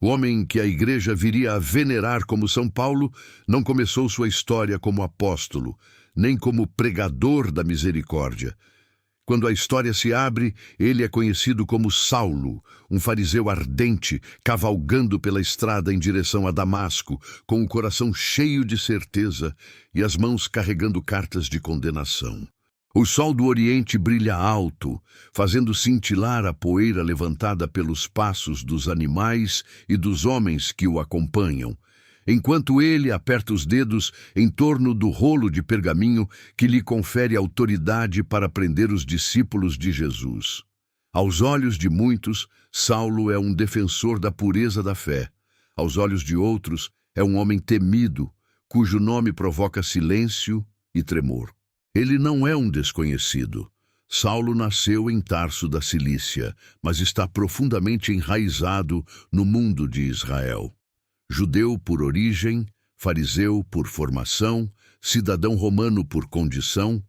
O homem que a igreja viria a venerar como São Paulo não começou sua história como apóstolo, nem como pregador da misericórdia. Quando a história se abre, ele é conhecido como Saulo, um fariseu ardente, cavalgando pela estrada em direção a Damasco, com o coração cheio de certeza e as mãos carregando cartas de condenação. O sol do Oriente brilha alto, fazendo cintilar a poeira levantada pelos passos dos animais e dos homens que o acompanham, enquanto ele aperta os dedos em torno do rolo de pergaminho que lhe confere autoridade para prender os discípulos de Jesus. Aos olhos de muitos, Saulo é um defensor da pureza da fé. Aos olhos de outros, é um homem temido, cujo nome provoca silêncio e tremor. Ele não é um desconhecido. Saulo nasceu em Tarso da Cilícia, mas está profundamente enraizado no mundo de Israel. Judeu por origem, fariseu por formação, cidadão romano por condição,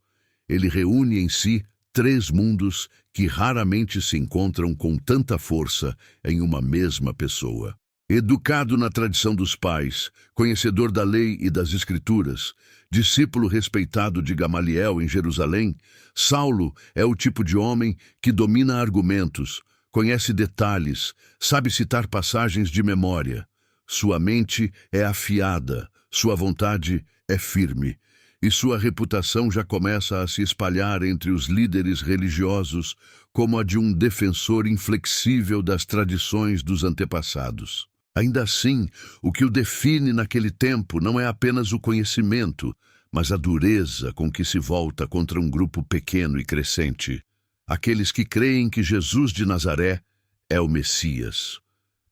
ele reúne em si três mundos que raramente se encontram com tanta força em uma mesma pessoa. Educado na tradição dos pais, conhecedor da lei e das escrituras, discípulo respeitado de Gamaliel em Jerusalém, Saulo é o tipo de homem que domina argumentos, conhece detalhes, sabe citar passagens de memória. Sua mente é afiada, sua vontade é firme, e sua reputação já começa a se espalhar entre os líderes religiosos como a de um defensor inflexível das tradições dos antepassados. Ainda assim, o que o define naquele tempo não é apenas o conhecimento, mas a dureza com que se volta contra um grupo pequeno e crescente. Aqueles que creem que Jesus de Nazaré é o Messias.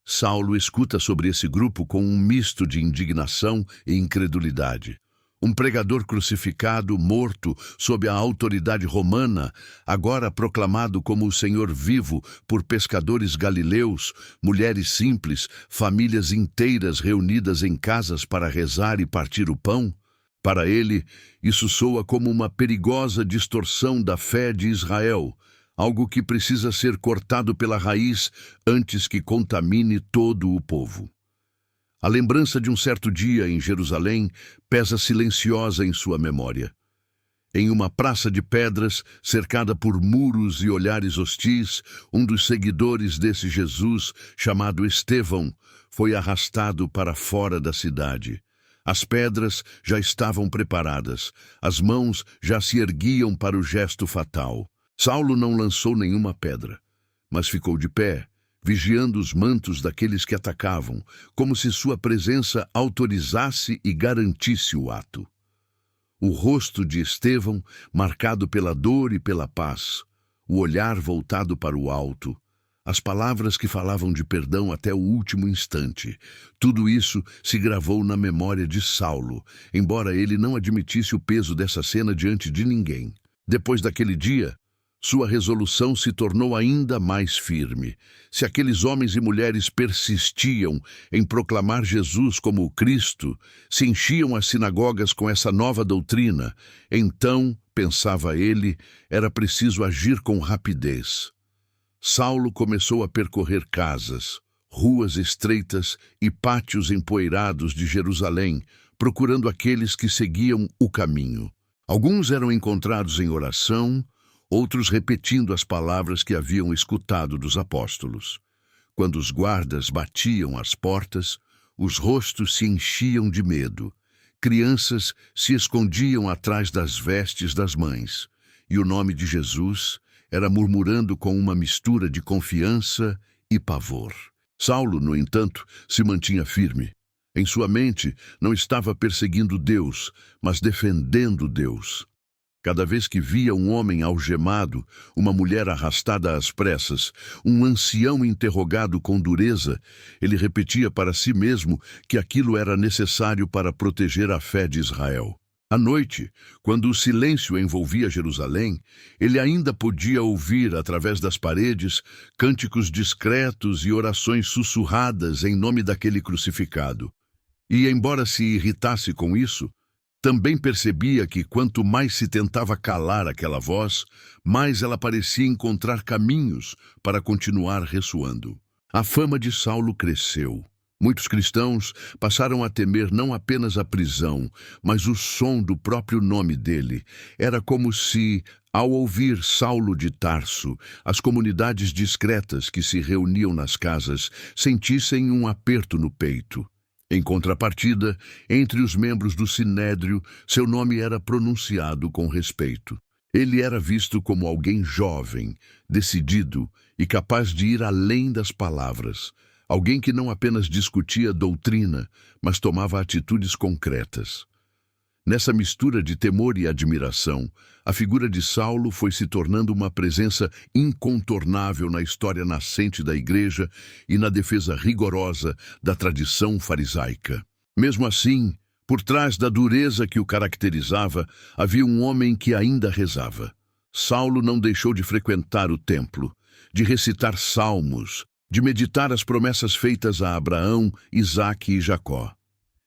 Saulo escuta sobre esse grupo com um misto de indignação e incredulidade. Um pregador crucificado, morto, sob a autoridade romana, agora proclamado como o Senhor vivo por pescadores galileus, mulheres simples, famílias inteiras reunidas em casas para rezar e partir o pão. Para ele, isso soa como uma perigosa distorção da fé de Israel, algo que precisa ser cortado pela raiz antes que contamine todo o povo. A lembrança de um certo dia em Jerusalém pesa silenciosa em sua memória. Em uma praça de pedras, cercada por muros e olhares hostis, um dos seguidores desse Jesus, chamado Estevão, foi arrastado para fora da cidade. As pedras já estavam preparadas, as mãos já se erguiam para o gesto fatal. Saulo não lançou nenhuma pedra, mas ficou de pé, vigiando os mantos daqueles que atacavam, como se sua presença autorizasse e garantisse o ato. O rosto de Estevão, marcado pela dor e pela paz, o olhar voltado para o alto, as palavras que falavam de perdão até o último instante, tudo isso se gravou na memória de Saulo, embora ele não admitisse o peso dessa cena diante de ninguém. Depois daquele dia, sua resolução se tornou ainda mais firme. Se aqueles homens e mulheres persistiam em proclamar Jesus como o Cristo, se enchiam as sinagogas com essa nova doutrina, então, pensava ele, era preciso agir com rapidez. Saulo começou a percorrer casas, ruas estreitas e pátios empoeirados de Jerusalém, procurando aqueles que seguiam o caminho. Alguns eram encontrados em oração, outros repetindo as palavras que haviam escutado dos apóstolos. Quando os guardas batiam às portas, os rostos se enchiam de medo. Crianças se escondiam atrás das vestes das mães, e o nome de Jesus era murmurando com uma mistura de confiança e pavor. Saulo, no entanto, se mantinha firme. Em sua mente, não estava perseguindo Deus, mas defendendo Deus. Cada vez que via um homem algemado, uma mulher arrastada às pressas, um ancião interrogado com dureza, ele repetia para si mesmo que aquilo era necessário para proteger a fé de Israel. À noite, quando o silêncio envolvia Jerusalém, ele ainda podia ouvir, através das paredes, cânticos discretos e orações sussurradas em nome daquele crucificado. E, embora se irritasse com isso, também percebia que quanto mais se tentava calar aquela voz, mais ela parecia encontrar caminhos para continuar ressoando. A fama de Saulo cresceu. Muitos cristãos passaram a temer não apenas a prisão, mas o som do próprio nome dele. Era como se, ao ouvir Saulo de Tarso, as comunidades discretas que se reuniam nas casas sentissem um aperto no peito. Em contrapartida, entre os membros do Sinédrio, seu nome era pronunciado com respeito. Ele era visto como alguém jovem, decidido e capaz de ir além das palavras. Alguém que não apenas discutia doutrina, mas tomava atitudes concretas. Nessa mistura de temor e admiração, a figura de Saulo foi se tornando uma presença incontornável na história nascente da igreja e na defesa rigorosa da tradição farisaica. Mesmo assim, por trás da dureza que o caracterizava, havia um homem que ainda rezava. Saulo não deixou de frequentar o templo, de recitar salmos, de meditar as promessas feitas a Abraão, Isaque e Jacó.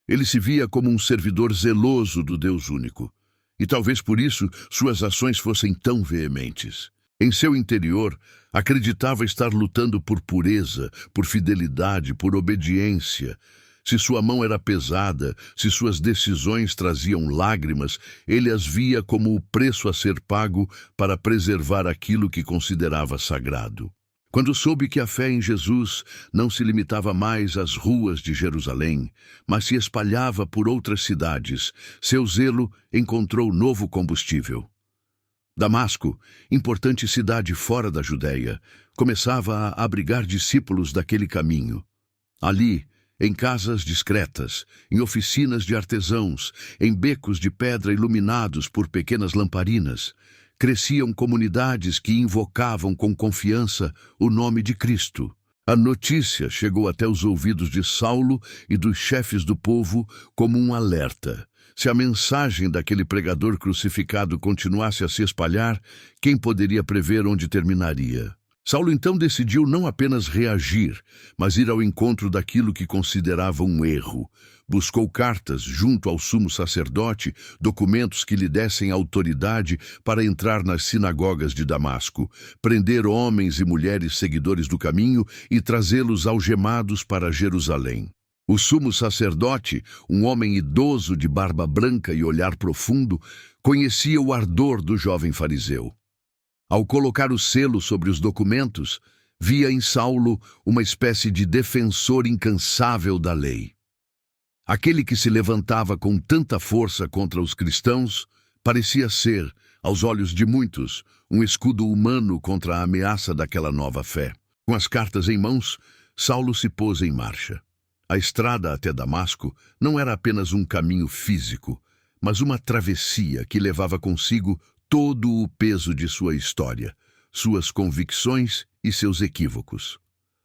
Ele se via como um servidor zeloso do Deus único, e talvez por isso suas ações fossem tão veementes. Em seu interior, acreditava estar lutando por pureza, por fidelidade, por obediência. Se sua mão era pesada, se suas decisões traziam lágrimas, ele as via como o preço a ser pago para preservar aquilo que considerava sagrado. Quando soube que a fé em Jesus não se limitava mais às ruas de Jerusalém, mas se espalhava por outras cidades, seu zelo encontrou novo combustível. Damasco, importante cidade fora da Judéia, começava a abrigar discípulos daquele caminho. Ali, em casas discretas, em oficinas de artesãos, em becos de pedra iluminados por pequenas lamparinas, cresciam comunidades que invocavam com confiança o nome de Cristo. A notícia chegou até os ouvidos de Saulo e dos chefes do povo como um alerta. Se a mensagem daquele pregador crucificado continuasse a se espalhar, quem poderia prever onde terminaria? Saulo então decidiu não apenas reagir, mas ir ao encontro daquilo que considerava um erro. Buscou cartas junto ao sumo sacerdote, documentos que lhe dessem autoridade para entrar nas sinagogas de Damasco, prender homens e mulheres seguidores do caminho e trazê-los algemados para Jerusalém. O sumo sacerdote, um homem idoso de barba branca e olhar profundo, conhecia o ardor do jovem fariseu. Ao colocar o selo sobre os documentos, via em Saulo uma espécie de defensor incansável da lei. Aquele que se levantava com tanta força contra os cristãos parecia ser, aos olhos de muitos, um escudo humano contra a ameaça daquela nova fé. Com as cartas em mãos, Saulo se pôs em marcha. A estrada até Damasco não era apenas um caminho físico, mas uma travessia que levava consigo todo o peso de sua história, suas convicções e seus equívocos.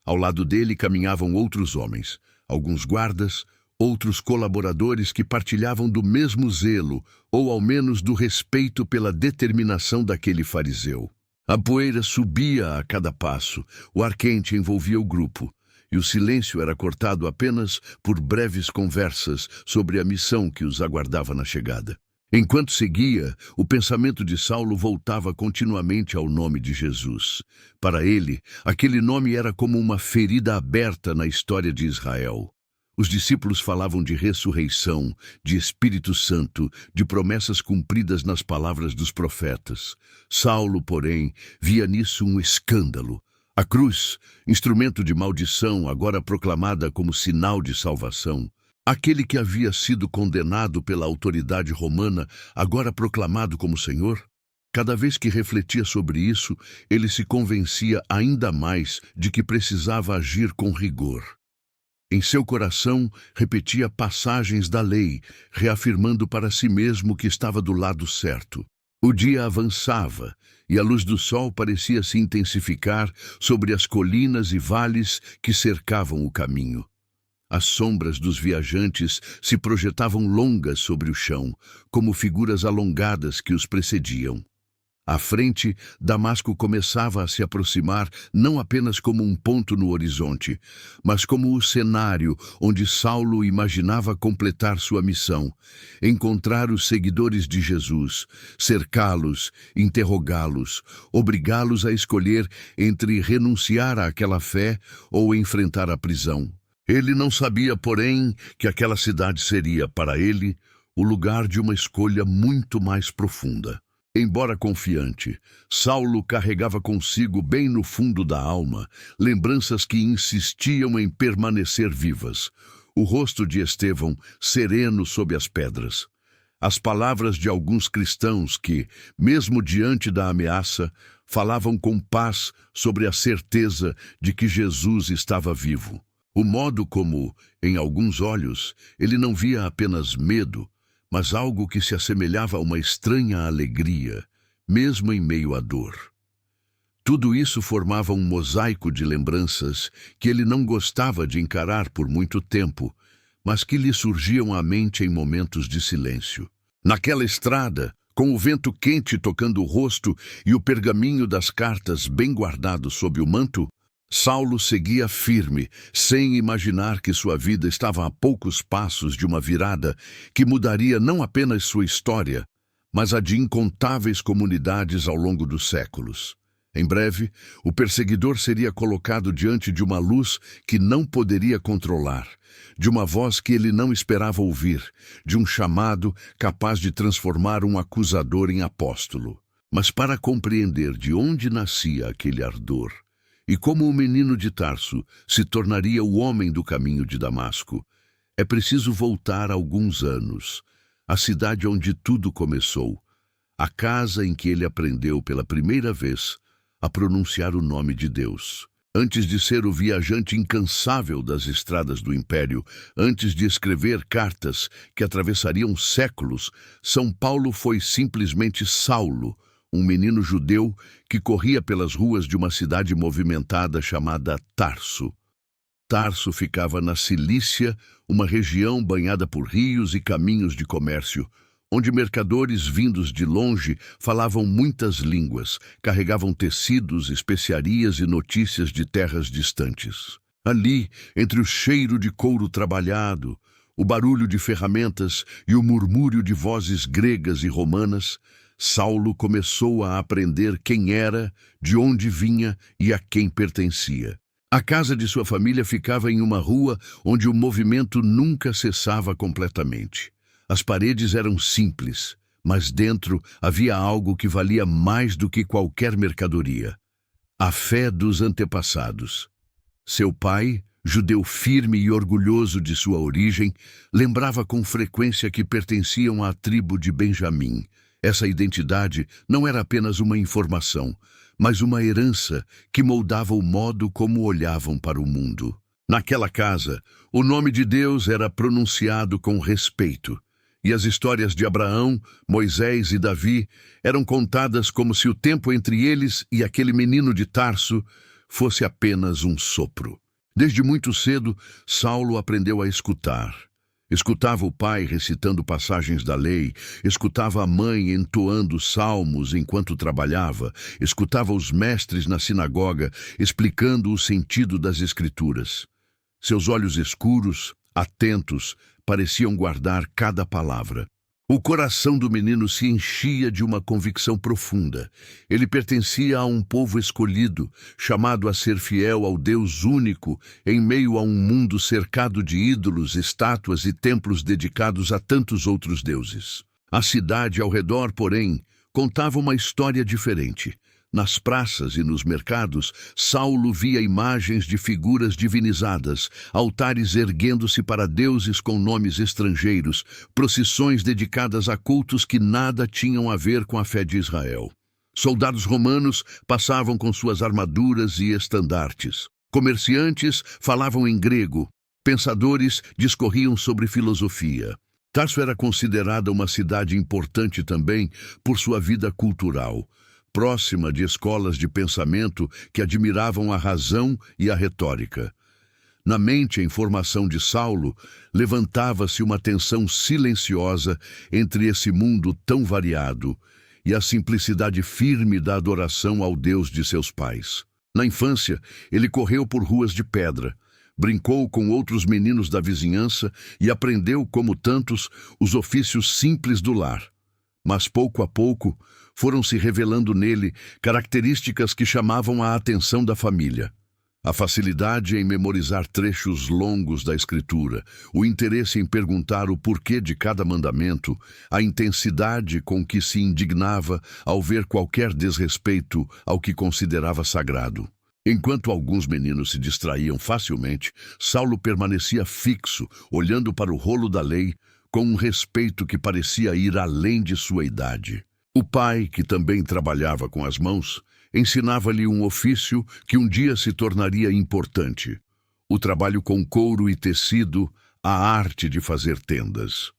Ao lado dele caminhavam outros homens, alguns guardas, outros colaboradores que partilhavam do mesmo zelo, ou ao menos do respeito pela determinação daquele fariseu. A poeira subia a cada passo, o ar quente envolvia o grupo, e o silêncio era cortado apenas por breves conversas sobre a missão que os aguardava na chegada. Enquanto seguia, o pensamento de Saulo voltava continuamente ao nome de Jesus. Para ele, aquele nome era como uma ferida aberta na história de Israel. Os discípulos falavam de ressurreição, de Espírito Santo, de promessas cumpridas nas palavras dos profetas. Saulo, porém, via nisso um escândalo. A cruz, instrumento de maldição, agora proclamada como sinal de salvação. Aquele que havia sido condenado pela autoridade romana, agora proclamado como Senhor? Cada vez que refletia sobre isso, ele se convencia ainda mais de que precisava agir com rigor. Em seu coração, repetia passagens da lei, reafirmando para si mesmo que estava do lado certo. O dia avançava, e a luz do sol parecia se intensificar sobre as colinas e vales que cercavam o caminho. As sombras dos viajantes se projetavam longas sobre o chão, como figuras alongadas que os precediam. À frente, Damasco começava a se aproximar não apenas como um ponto no horizonte, mas como o cenário onde Saulo imaginava completar sua missão: encontrar os seguidores de Jesus, cercá-los, interrogá-los, obrigá-los a escolher entre renunciar àquela fé ou enfrentar a prisão. Ele não sabia, porém, que aquela cidade seria, para ele, o lugar de uma escolha muito mais profunda. Embora confiante, Saulo carregava consigo bem no fundo da alma lembranças que insistiam em permanecer vivas. O rosto de Estevão sereno sob as pedras. As palavras de alguns cristãos que, mesmo diante da ameaça, falavam com paz sobre a certeza de que Jesus estava vivo. O modo como, em alguns olhos, ele não via apenas medo, mas algo que se assemelhava a uma estranha alegria, mesmo em meio à dor. Tudo isso formava um mosaico de lembranças que ele não gostava de encarar por muito tempo, mas que lhe surgiam à mente em momentos de silêncio. Naquela estrada, com o vento quente tocando o rosto e o pergaminho das cartas bem guardado sob o manto, Saulo seguia firme, sem imaginar que sua vida estava a poucos passos de uma virada que mudaria não apenas sua história, mas a de incontáveis comunidades ao longo dos séculos. Em breve, o perseguidor seria colocado diante de uma luz que não poderia controlar, de uma voz que ele não esperava ouvir, de um chamado capaz de transformar um acusador em apóstolo. Mas para compreender de onde nascia aquele ardor, e como o menino de Tarso se tornaria o homem do caminho de Damasco, é preciso voltar alguns anos, à cidade onde tudo começou, a casa em que ele aprendeu pela primeira vez a pronunciar o nome de Deus. Antes de ser o viajante incansável das estradas do Império, antes de escrever cartas que atravessariam séculos, São Paulo foi simplesmente Saulo, um menino judeu que corria pelas ruas de uma cidade movimentada chamada Tarso. Tarso ficava na Cilícia, uma região banhada por rios e caminhos de comércio, onde mercadores vindos de longe falavam muitas línguas, carregavam tecidos, especiarias e notícias de terras distantes. Ali, entre o cheiro de couro trabalhado, o barulho de ferramentas e o murmúrio de vozes gregas e romanas, Saulo começou a aprender quem era, de onde vinha e a quem pertencia. A casa de sua família ficava em uma rua onde o movimento nunca cessava completamente. As paredes eram simples, mas dentro havia algo que valia mais do que qualquer mercadoria: a fé dos antepassados. Seu pai, judeu firme e orgulhoso de sua origem, lembrava com frequência que pertenciam à tribo de Benjamim. Essa identidade não era apenas uma informação, mas uma herança que moldava o modo como olhavam para o mundo. Naquela casa, o nome de Deus era pronunciado com respeito, e as histórias de Abraão, Moisés e Davi eram contadas como se o tempo entre eles e aquele menino de Tarso fosse apenas um sopro. Desde muito cedo, Saulo aprendeu a escutar. Escutava o pai recitando passagens da lei, escutava a mãe entoando salmos enquanto trabalhava, escutava os mestres na sinagoga explicando o sentido das escrituras. Seus olhos escuros, atentos, pareciam guardar cada palavra. O coração do menino se enchia de uma convicção profunda. Ele pertencia a um povo escolhido, chamado a ser fiel ao Deus único, em meio a um mundo cercado de ídolos, estátuas e templos dedicados a tantos outros deuses. A cidade ao redor, porém, contava uma história diferente. Nas praças e nos mercados, Saulo via imagens de figuras divinizadas, altares erguendo-se para deuses com nomes estrangeiros, procissões dedicadas a cultos que nada tinham a ver com a fé de Israel. Soldados romanos passavam com suas armaduras e estandartes. Comerciantes falavam em grego. Pensadores discorriam sobre filosofia. Tarso era considerada uma cidade importante também por sua vida cultural, próxima de escolas de pensamento que admiravam a razão e a retórica. Na mente em formação de Saulo, levantava-se uma tensão silenciosa entre esse mundo tão variado e a simplicidade firme da adoração ao Deus de seus pais. Na infância, ele correu por ruas de pedra, brincou com outros meninos da vizinhança e aprendeu, como tantos, os ofícios simples do lar. Mas pouco a pouco foram se revelando nele características que chamavam a atenção da família. A facilidade em memorizar trechos longos da Escritura, o interesse em perguntar o porquê de cada mandamento, a intensidade com que se indignava ao ver qualquer desrespeito ao que considerava sagrado. Enquanto alguns meninos se distraíam facilmente, Saulo permanecia fixo, olhando para o rolo da lei, com um respeito que parecia ir além de sua idade. O pai, que também trabalhava com as mãos, ensinava-lhe um ofício que um dia se tornaria importante: o trabalho com couro e tecido, a arte de fazer tendas.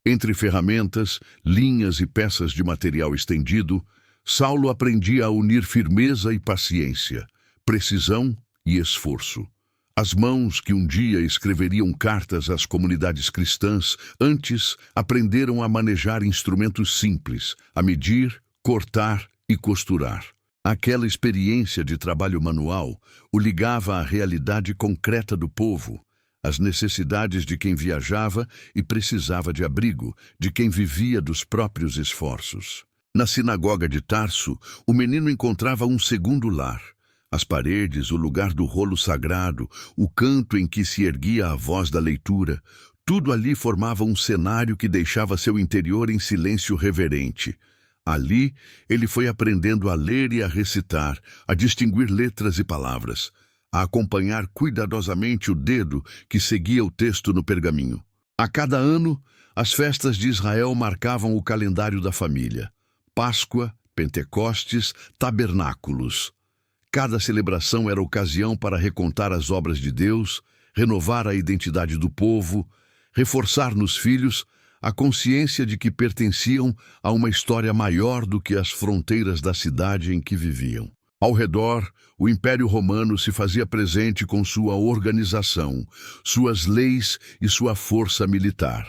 Entre ferramentas, linhas e peças de material estendido, Saulo aprendia a unir firmeza e paciência, precisão e esforço. As mãos que um dia escreveriam cartas às comunidades cristãs, antes aprenderam a manejar instrumentos simples, a medir, cortar e costurar. Aquela experiência de trabalho manual o ligava à realidade concreta do povo, às necessidades de quem viajava e precisava de abrigo, de quem vivia dos próprios esforços. Na sinagoga de Tarso, o menino encontrava um segundo lar. As paredes, o lugar do rolo sagrado, o canto em que se erguia a voz da leitura, tudo ali formava um cenário que deixava seu interior em silêncio reverente. Ali, ele foi aprendendo a ler e a recitar, a distinguir letras e palavras, a acompanhar cuidadosamente o dedo que seguia o texto no pergaminho. A cada ano, as festas de Israel marcavam o calendário da família: Páscoa, Pentecostes, Tabernáculos. Cada celebração era ocasião para recontar as obras de Deus, renovar a identidade do povo, reforçar nos filhos a consciência de que pertenciam a uma história maior do que as fronteiras da cidade em que viviam. Ao redor, o Império Romano se fazia presente com sua organização, suas leis e sua força militar.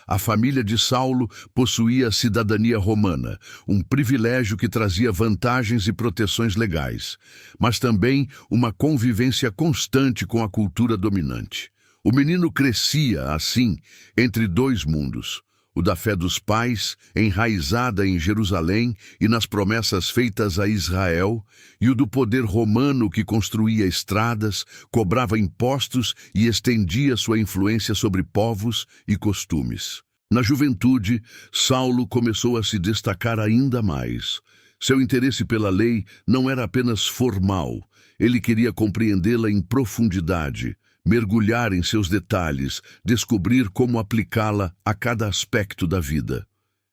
A família de Saulo possuía a cidadania romana, um privilégio que trazia vantagens e proteções legais, mas também uma convivência constante com a cultura dominante. O menino crescia, assim, entre dois mundos: o da fé dos pais, enraizada em Jerusalém e nas promessas feitas a Israel, e o do poder romano que construía estradas, cobrava impostos e estendia sua influência sobre povos e costumes. Na juventude, Saulo começou a se destacar ainda mais. Seu interesse pela lei não era apenas formal, ele queria compreendê-la em profundidade, mergulhar em seus detalhes, descobrir como aplicá-la a cada aspecto da vida.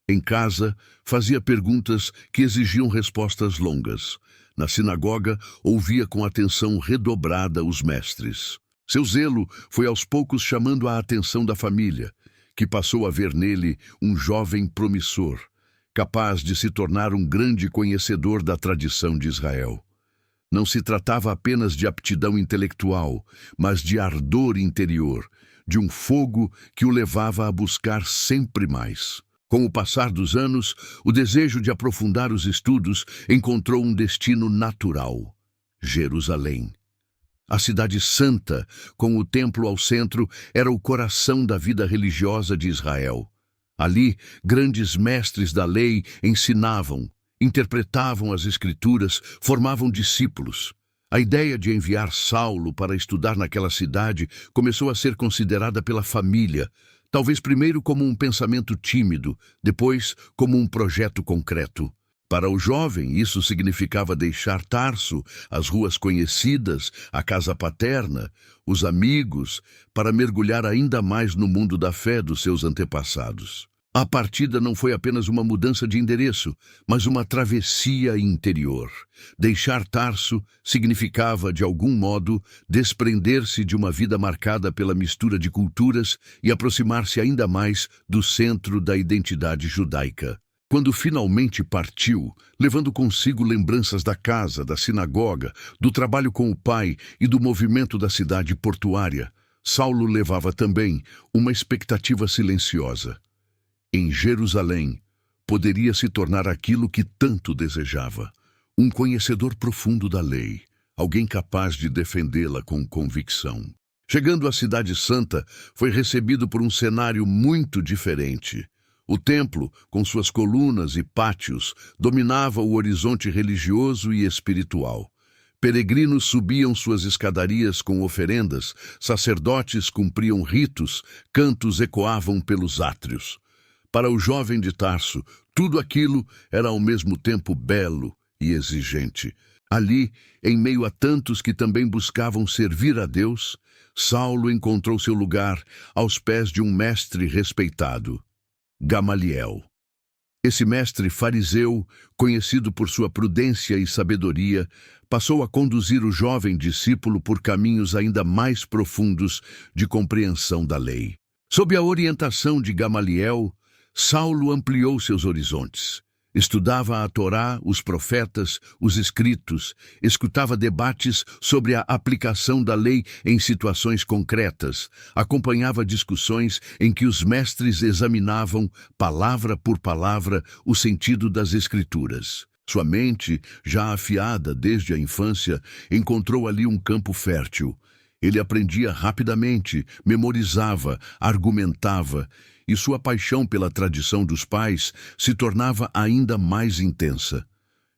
Em casa, fazia perguntas que exigiam respostas longas. Na sinagoga, ouvia com atenção redobrada os mestres. Seu zelo foi aos poucos chamando a atenção da família, que passou a ver nele um jovem promissor, capaz de se tornar um grande conhecedor da tradição de Israel. Não se tratava apenas de aptidão intelectual, mas de ardor interior, de um fogo que o levava a buscar sempre mais. Com o passar dos anos, o desejo de aprofundar os estudos encontrou um destino natural: Jerusalém. A cidade santa, com o templo ao centro, era o coração da vida religiosa de Israel. Ali, grandes mestres da lei ensinavam, interpretavam as Escrituras, formavam discípulos. A ideia de enviar Saulo para estudar naquela cidade começou a ser considerada pela família, talvez primeiro como um pensamento tímido, depois como um projeto concreto. Para o jovem, isso significava deixar Tarso, as ruas conhecidas, a casa paterna, os amigos, para mergulhar ainda mais no mundo da fé dos seus antepassados. A partida não foi apenas uma mudança de endereço, mas uma travessia interior. Deixar Tarso significava, de algum modo, desprender-se de uma vida marcada pela mistura de culturas e aproximar-se ainda mais do centro da identidade judaica. Quando finalmente partiu, levando consigo lembranças da casa, da sinagoga, do trabalho com o pai e do movimento da cidade portuária, Saulo levava também uma expectativa silenciosa. Em Jerusalém, poderia se tornar aquilo que tanto desejava: um conhecedor profundo da lei, alguém capaz de defendê-la com convicção. Chegando à Cidade Santa, foi recebido por um cenário muito diferente. O templo, com suas colunas e pátios, dominava o horizonte religioso e espiritual. Peregrinos subiam suas escadarias com oferendas, sacerdotes cumpriam ritos, cantos ecoavam pelos átrios. Para o jovem de Tarso, tudo aquilo era ao mesmo tempo belo e exigente. Ali, em meio a tantos que também buscavam servir a Deus, Saulo encontrou seu lugar aos pés de um mestre respeitado, Gamaliel. Esse mestre fariseu, conhecido por sua prudência e sabedoria, passou a conduzir o jovem discípulo por caminhos ainda mais profundos de compreensão da lei. Sob a orientação de Gamaliel, Saulo ampliou seus horizontes. Estudava a Torá, os profetas, os escritos, escutava debates sobre a aplicação da lei em situações concretas, acompanhava discussões em que os mestres examinavam, palavra por palavra, o sentido das Escrituras. Sua mente, já afiada desde a infância, encontrou ali um campo fértil. Ele aprendia rapidamente, memorizava, argumentava, e sua paixão pela tradição dos pais se tornava ainda mais intensa.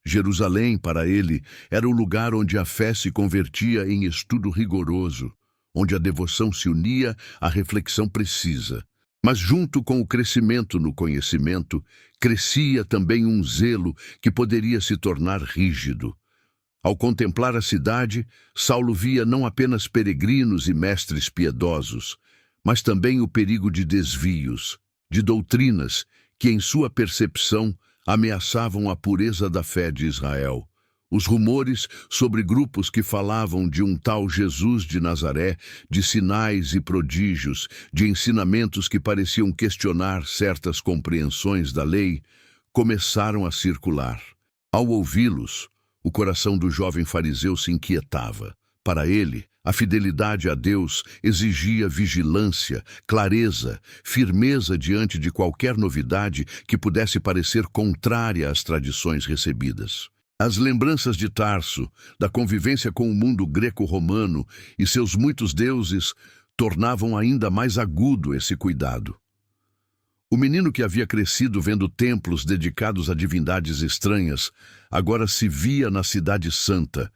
Jerusalém, para ele, era o lugar onde a fé se convertia em estudo rigoroso, onde a devoção se unia à reflexão precisa. Mas junto com o crescimento no conhecimento, crescia também um zelo que poderia se tornar rígido. Ao contemplar a cidade, Saulo via não apenas peregrinos e mestres piedosos, mas também o perigo de desvios, de doutrinas que, em sua percepção, ameaçavam a pureza da fé de Israel. Os rumores sobre grupos que falavam de um tal Jesus de Nazaré, de sinais e prodígios, de ensinamentos que pareciam questionar certas compreensões da lei, começaram a circular. Ao ouvi-los, o coração do jovem fariseu se inquietava. Para ele, a fidelidade a Deus exigia vigilância, clareza, firmeza diante de qualquer novidade que pudesse parecer contrária às tradições recebidas. As lembranças de Tarso, da convivência com o mundo greco-romano e seus muitos deuses, tornavam ainda mais agudo esse cuidado. O menino que havia crescido vendo templos dedicados a divindades estranhas, agora se via na Cidade Santa,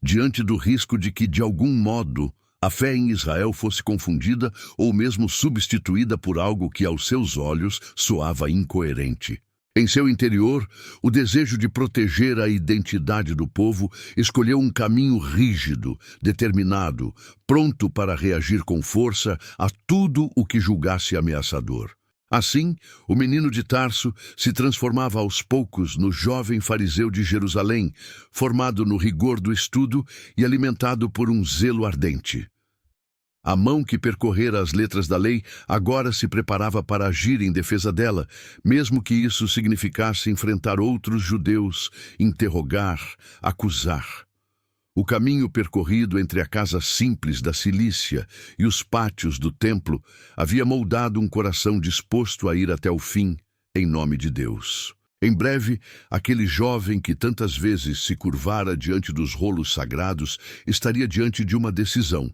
diante do risco de que, de algum modo, a fé em Israel fosse confundida ou mesmo substituída por algo que, aos seus olhos, soava incoerente. Em seu interior, o desejo de proteger a identidade do povo escolheu um caminho rígido, determinado, pronto para reagir com força a tudo o que julgasse ameaçador. Assim, o menino de Tarso se transformava aos poucos no jovem fariseu de Jerusalém, formado no rigor do estudo e alimentado por um zelo ardente. A mão que percorrera as letras da lei agora se preparava para agir em defesa dela, mesmo que isso significasse enfrentar outros judeus, interrogar, acusar. O caminho percorrido entre a casa simples da Cilícia e os pátios do templo havia moldado um coração disposto a ir até o fim, em nome de Deus. Em breve, aquele jovem que tantas vezes se curvara diante dos rolos sagrados estaria diante de uma decisão: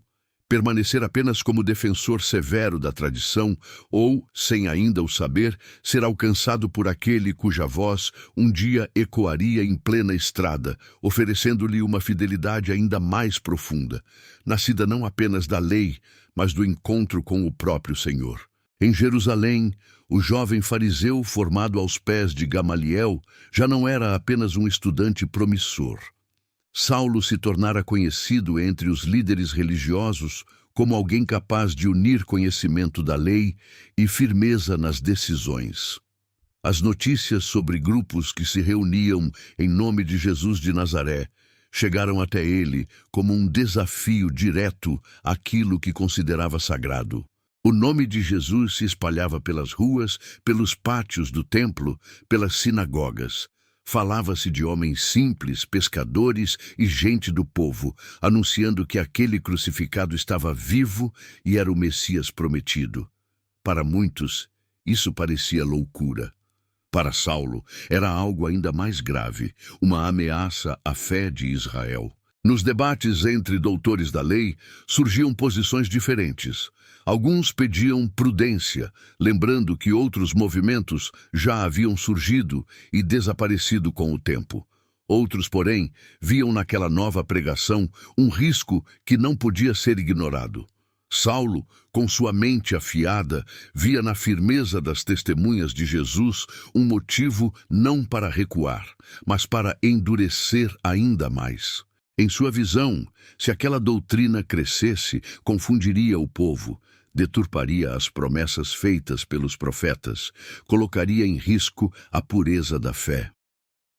permanecer apenas como defensor severo da tradição ou, sem ainda o saber, ser alcançado por aquele cuja voz um dia ecoaria em plena estrada, oferecendo-lhe uma fidelidade ainda mais profunda, nascida não apenas da lei, mas do encontro com o próprio Senhor. Em Jerusalém, o jovem fariseu, formado aos pés de Gamaliel, já não era apenas um estudante promissor. Saulo se tornara conhecido entre os líderes religiosos como alguém capaz de unir conhecimento da lei e firmeza nas decisões. As notícias sobre grupos que se reuniam em nome de Jesus de Nazaré chegaram até ele como um desafio direto àquilo que considerava sagrado. O nome de Jesus se espalhava pelas ruas, pelos pátios do templo, pelas sinagogas. Falava-se de homens simples, pescadores e gente do povo, anunciando que aquele crucificado estava vivo e era o Messias prometido. Para muitos, isso parecia loucura. Para Saulo, era algo ainda mais grave, uma ameaça à fé de Israel. Nos debates entre doutores da lei, surgiam posições diferentes. Alguns pediam prudência, lembrando que outros movimentos já haviam surgido e desaparecido com o tempo. Outros, porém, viam naquela nova pregação um risco que não podia ser ignorado. Saulo, com sua mente afiada, via na firmeza das testemunhas de Jesus um motivo não para recuar, mas para endurecer ainda mais. Em sua visão, se aquela doutrina crescesse, confundiria o povo, deturparia as promessas feitas pelos profetas, colocaria em risco a pureza da fé.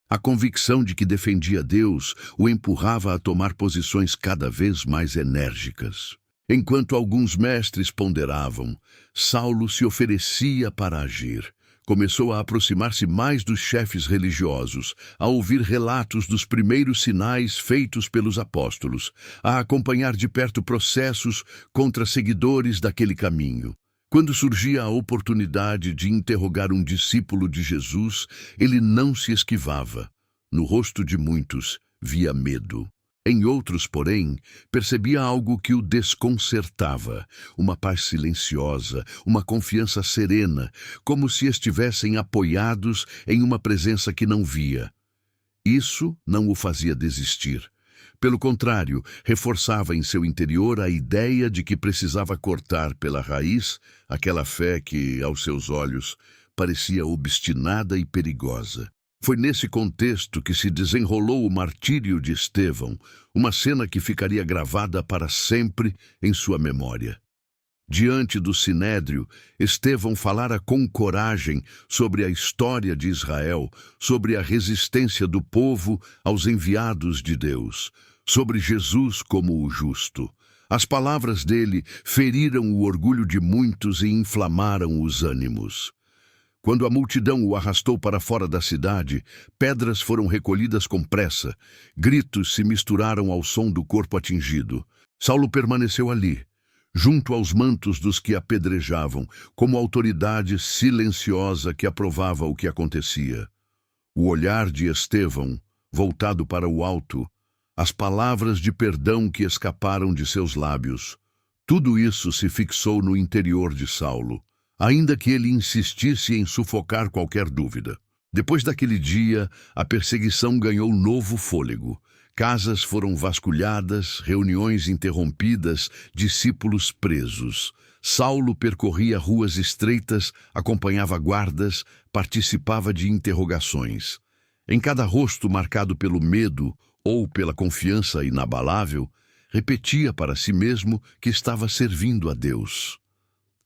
A convicção de que defendia Deus o empurrava a tomar posições cada vez mais enérgicas. Enquanto alguns mestres ponderavam, Saulo se oferecia para agir. Começou a aproximar-se mais dos chefes religiosos, a ouvir relatos dos primeiros sinais feitos pelos apóstolos, a acompanhar de perto processos contra seguidores daquele caminho. Quando surgia a oportunidade de interrogar um discípulo de Jesus, ele não se esquivava. No rosto de muitos, via medo. Em outros, porém, percebia algo que o desconcertava, uma paz silenciosa, uma confiança serena, como se estivessem apoiados em uma presença que não via. Isso não o fazia desistir. Pelo contrário, reforçava em seu interior a ideia de que precisava cortar pela raiz aquela fé que, aos seus olhos, parecia obstinada e perigosa. Foi nesse contexto que se desenrolou o martírio de Estevão, uma cena que ficaria gravada para sempre em sua memória. Diante do Sinédrio, Estevão falara com coragem sobre a história de Israel, sobre a resistência do povo aos enviados de Deus, sobre Jesus como o justo. As palavras dele feriram o orgulho de muitos e inflamaram os ânimos. Quando a multidão o arrastou para fora da cidade, pedras foram recolhidas com pressa, gritos se misturaram ao som do corpo atingido. Saulo permaneceu ali, junto aos mantos dos que apedrejavam, como autoridade silenciosa que aprovava o que acontecia. O olhar de Estevão, voltado para o alto, as palavras de perdão que escaparam de seus lábios, tudo isso se fixou no interior de Saulo, ainda que ele insistisse em sufocar qualquer dúvida. Depois daquele dia, a perseguição ganhou novo fôlego. Casas foram vasculhadas, reuniões interrompidas, discípulos presos. Saulo percorria ruas estreitas, acompanhava guardas, participava de interrogações. Em cada rosto marcado pelo medo ou pela confiança inabalável, repetia para si mesmo que estava servindo a Deus.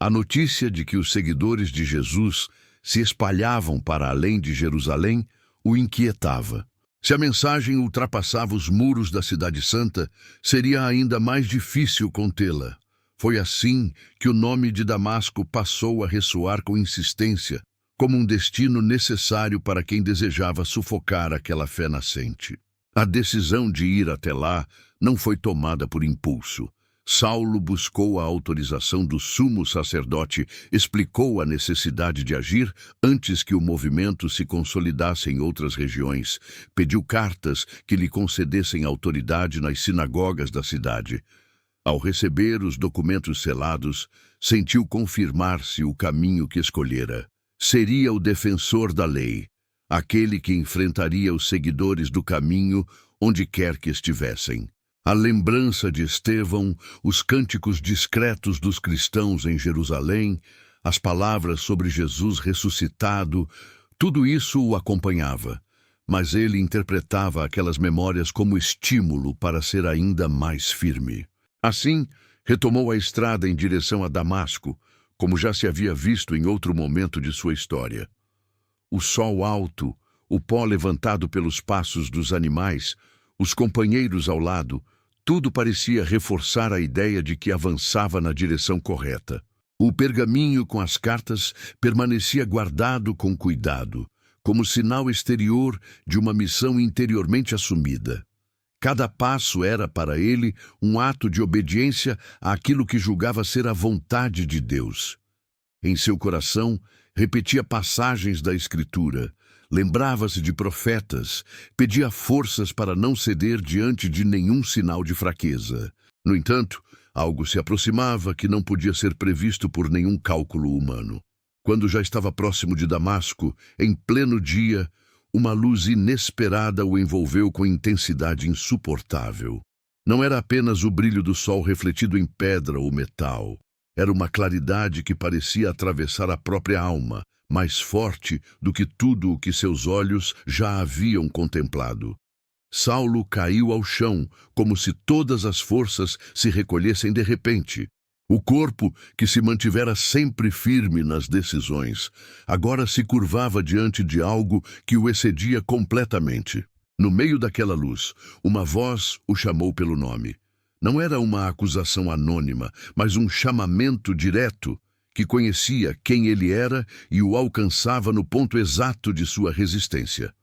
A notícia de que os seguidores de Jesus se espalhavam para além de Jerusalém o inquietava. Se a mensagem ultrapassava os muros da Cidade Santa, seria ainda mais difícil contê-la. Foi assim que o nome de Damasco passou a ressoar com insistência, como um destino necessário para quem desejava sufocar aquela fé nascente. A decisão de ir até lá não foi tomada por impulso. Saulo buscou a autorização do sumo sacerdote, explicou a necessidade de agir antes que o movimento se consolidasse em outras regiões, pediu cartas que lhe concedessem autoridade nas sinagogas da cidade. Ao receber os documentos selados, sentiu confirmar-se o caminho que escolhera. Seria o defensor da lei, aquele que enfrentaria os seguidores do caminho onde quer que estivessem. A lembrança de Estevão, os cânticos discretos dos cristãos em Jerusalém, as palavras sobre Jesus ressuscitado, tudo isso o acompanhava, mas ele interpretava aquelas memórias como estímulo para ser ainda mais firme. Assim, retomou a estrada em direção a Damasco, como já se havia visto em outro momento de sua história. O sol alto, o pó levantado pelos passos dos animais, os companheiros ao lado, tudo parecia reforçar a ideia de que avançava na direção correta. O pergaminho com as cartas permanecia guardado com cuidado, como sinal exterior de uma missão interiormente assumida. Cada passo era para ele um ato de obediência àquilo que julgava ser a vontade de Deus. Em seu coração, repetia passagens da Escritura, lembrava-se de profetas, pedia forças para não ceder diante de nenhum sinal de fraqueza. No entanto, algo se aproximava que não podia ser previsto por nenhum cálculo humano. Quando já estava próximo de Damasco, em pleno dia, uma luz inesperada o envolveu com intensidade insuportável. Não era apenas o brilho do sol refletido em pedra ou metal. Era uma claridade que parecia atravessar a própria alma, mais forte do que tudo o que seus olhos já haviam contemplado. Saulo caiu ao chão, como se todas as forças se recolhessem de repente. O corpo, que se mantivera sempre firme nas decisões, agora se curvava diante de algo que o excedia completamente. No meio daquela luz, uma voz o chamou pelo nome. Não era uma acusação anônima, mas um chamamento direto, que conhecia quem ele era e o alcançava no ponto exato de sua resistência.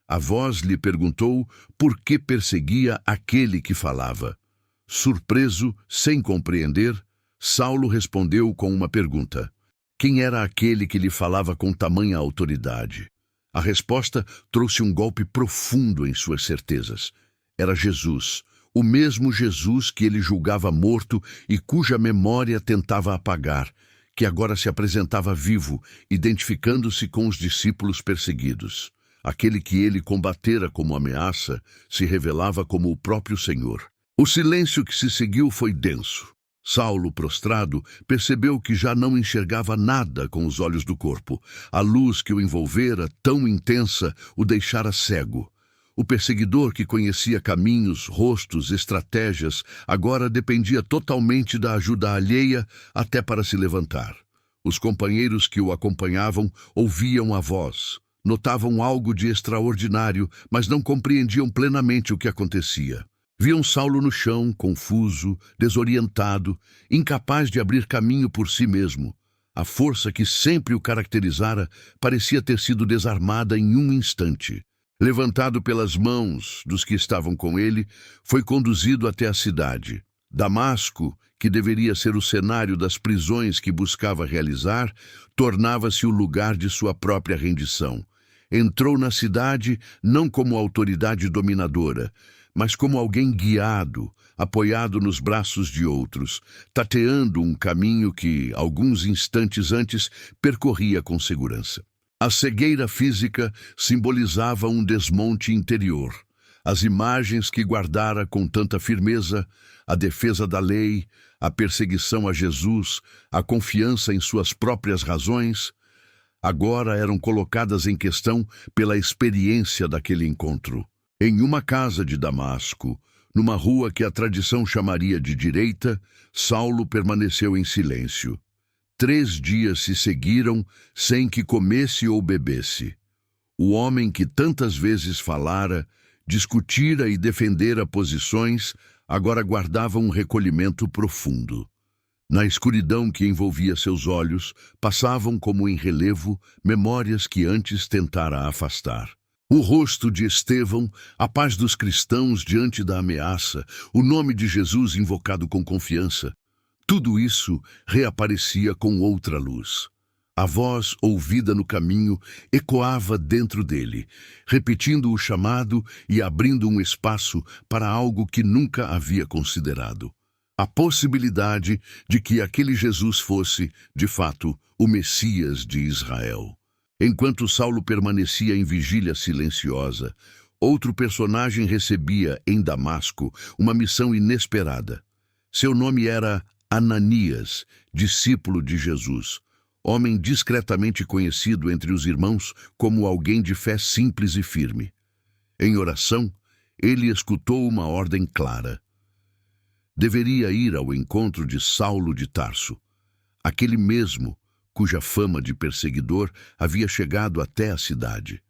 A voz lhe perguntou por que perseguia aquele que falava. Surpreso, sem compreender, Saulo respondeu com uma pergunta. Quem era aquele que lhe falava com tamanha autoridade? A resposta trouxe um golpe profundo em suas certezas. Era Jesus, o mesmo Jesus que ele julgava morto e cuja memória tentava apagar, que agora se apresentava vivo, identificando-se com os discípulos perseguidos. Aquele que ele combatera como ameaça se revelava como o próprio Senhor. O silêncio que se seguiu foi denso. Saulo, prostrado, percebeu que já não enxergava nada com os olhos do corpo. A luz que o envolvera, tão intensa, o deixara cego. O perseguidor, que conhecia caminhos, rostos, estratégias, agora dependia totalmente da ajuda alheia até para se levantar. Os companheiros que o acompanhavam ouviam a voz, notavam algo de extraordinário, mas não compreendiam plenamente o que acontecia. Viam Saulo no chão, confuso, desorientado, incapaz de abrir caminho por si mesmo. A força que sempre o caracterizara parecia ter sido desarmada em um instante. Levantado pelas mãos dos que estavam com ele, foi conduzido até a cidade. Damasco, que deveria ser o cenário das prisões que buscava realizar, tornava-se o lugar de sua própria rendição. Entrou na cidade não como autoridade dominadora, mas como alguém guiado, apoiado nos braços de outros, tateando um caminho que, alguns instantes antes, percorria com segurança. A cegueira física simbolizava um desmonte interior. As imagens que guardara com tanta firmeza, a defesa da lei, a perseguição a Jesus, a confiança em suas próprias razões, agora eram colocadas em questão pela experiência daquele encontro. Em uma casa de Damasco, numa rua que a tradição chamaria de direita, Saulo permaneceu em silêncio. 3 dias se seguiram sem que comesse ou bebesse. O homem que tantas vezes falara, discutira e defendera posições, agora guardava um recolhimento profundo. Na escuridão que envolvia seus olhos, passavam como em relevo memórias que antes tentara afastar. O rosto de Estevão, a paz dos cristãos diante da ameaça, o nome de Jesus invocado com confiança, tudo isso reaparecia com outra luz. A voz ouvida no caminho ecoava dentro dele, repetindo o chamado e abrindo um espaço para algo que nunca havia considerado. A possibilidade de que aquele Jesus fosse, de fato, o Messias de Israel. Enquanto Saulo permanecia em vigília silenciosa, outro personagem recebia, em Damasco, uma missão inesperada. Seu nome era Ananias, discípulo de Jesus, homem discretamente conhecido entre os irmãos como alguém de fé simples e firme. Em oração, ele escutou uma ordem clara. Deveria ir ao encontro de Saulo de Tarso, aquele mesmo cuja fama de perseguidor havia chegado até a cidade.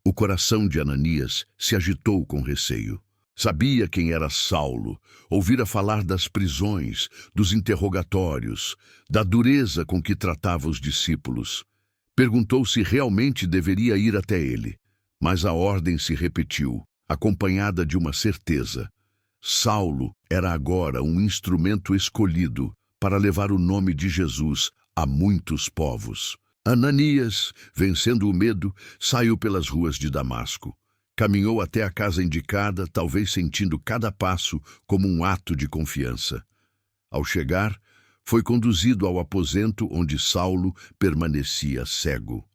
O coração de Ananias se agitou com receio. Sabia quem era Saulo, ouvira falar das prisões, dos interrogatórios, da dureza com que tratava os discípulos. Perguntou se realmente deveria ir até ele, mas a ordem se repetiu, acompanhada de uma certeza. Saulo era agora um instrumento escolhido para levar o nome de Jesus a muitos povos. Ananias, vencendo o medo, saiu pelas ruas de Damasco. Caminhou até a casa indicada, talvez sentindo cada passo como um ato de confiança. Ao chegar, foi conduzido ao aposento onde Saulo permanecia cego.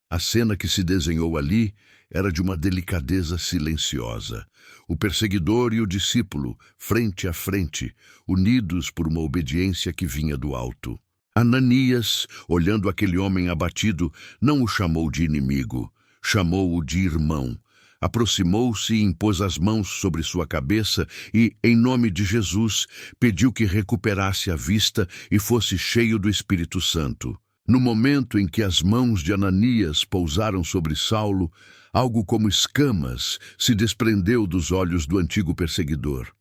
A cena que se desenhou ali era de uma delicadeza silenciosa. O perseguidor e o discípulo, frente a frente, unidos por uma obediência que vinha do alto. Ananias, olhando aquele homem abatido, não o chamou de inimigo, chamou-o de irmão. Aproximou-se e impôs as mãos sobre sua cabeça e, em nome de Jesus, pediu que recuperasse a vista e fosse cheio do Espírito Santo. No momento em que as mãos de Ananias pousaram sobre Saulo, algo como escamas se desprendeu dos olhos do antigo perseguidor.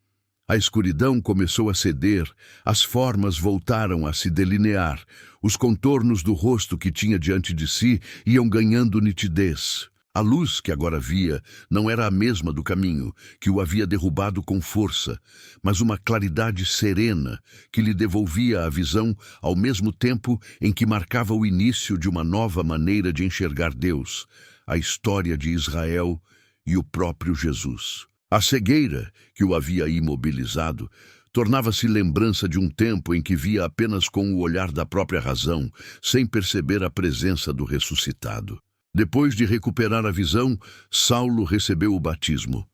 A escuridão começou a ceder, as formas voltaram a se delinear, os contornos do rosto que tinha diante de si iam ganhando nitidez. A luz que agora via não era a mesma do caminho, que o havia derrubado com força, mas uma claridade serena que lhe devolvia a visão ao mesmo tempo em que marcava o início de uma nova maneira de enxergar Deus, a história de Israel e o próprio Jesus. A cegueira que o havia imobilizado tornava-se lembrança de um tempo em que via apenas com o olhar da própria razão, sem perceber a presença do ressuscitado. Depois de recuperar a visão, Saulo recebeu o batismo.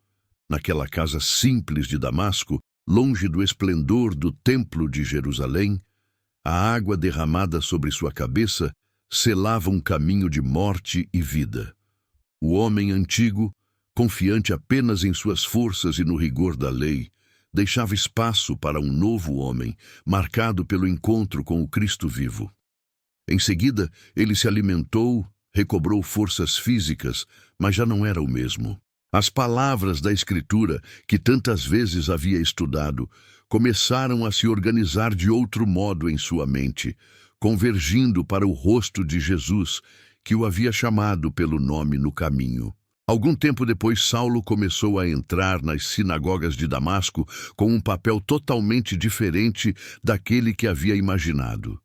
Naquela casa simples de Damasco, longe do esplendor do templo de Jerusalém, a água derramada sobre sua cabeça selava um caminho de morte e vida. O homem antigo, confiante apenas em suas forças e no rigor da lei, deixava espaço para um novo homem, marcado pelo encontro com o Cristo vivo. Em seguida, ele se alimentou, recobrou forças físicas, mas já não era o mesmo. As palavras da Escritura, que tantas vezes havia estudado, começaram a se organizar de outro modo em sua mente, convergindo para o rosto de Jesus, que o havia chamado pelo nome no caminho. Algum tempo depois, Saulo começou a entrar nas sinagogas de Damasco com um papel totalmente diferente daquele que havia imaginado.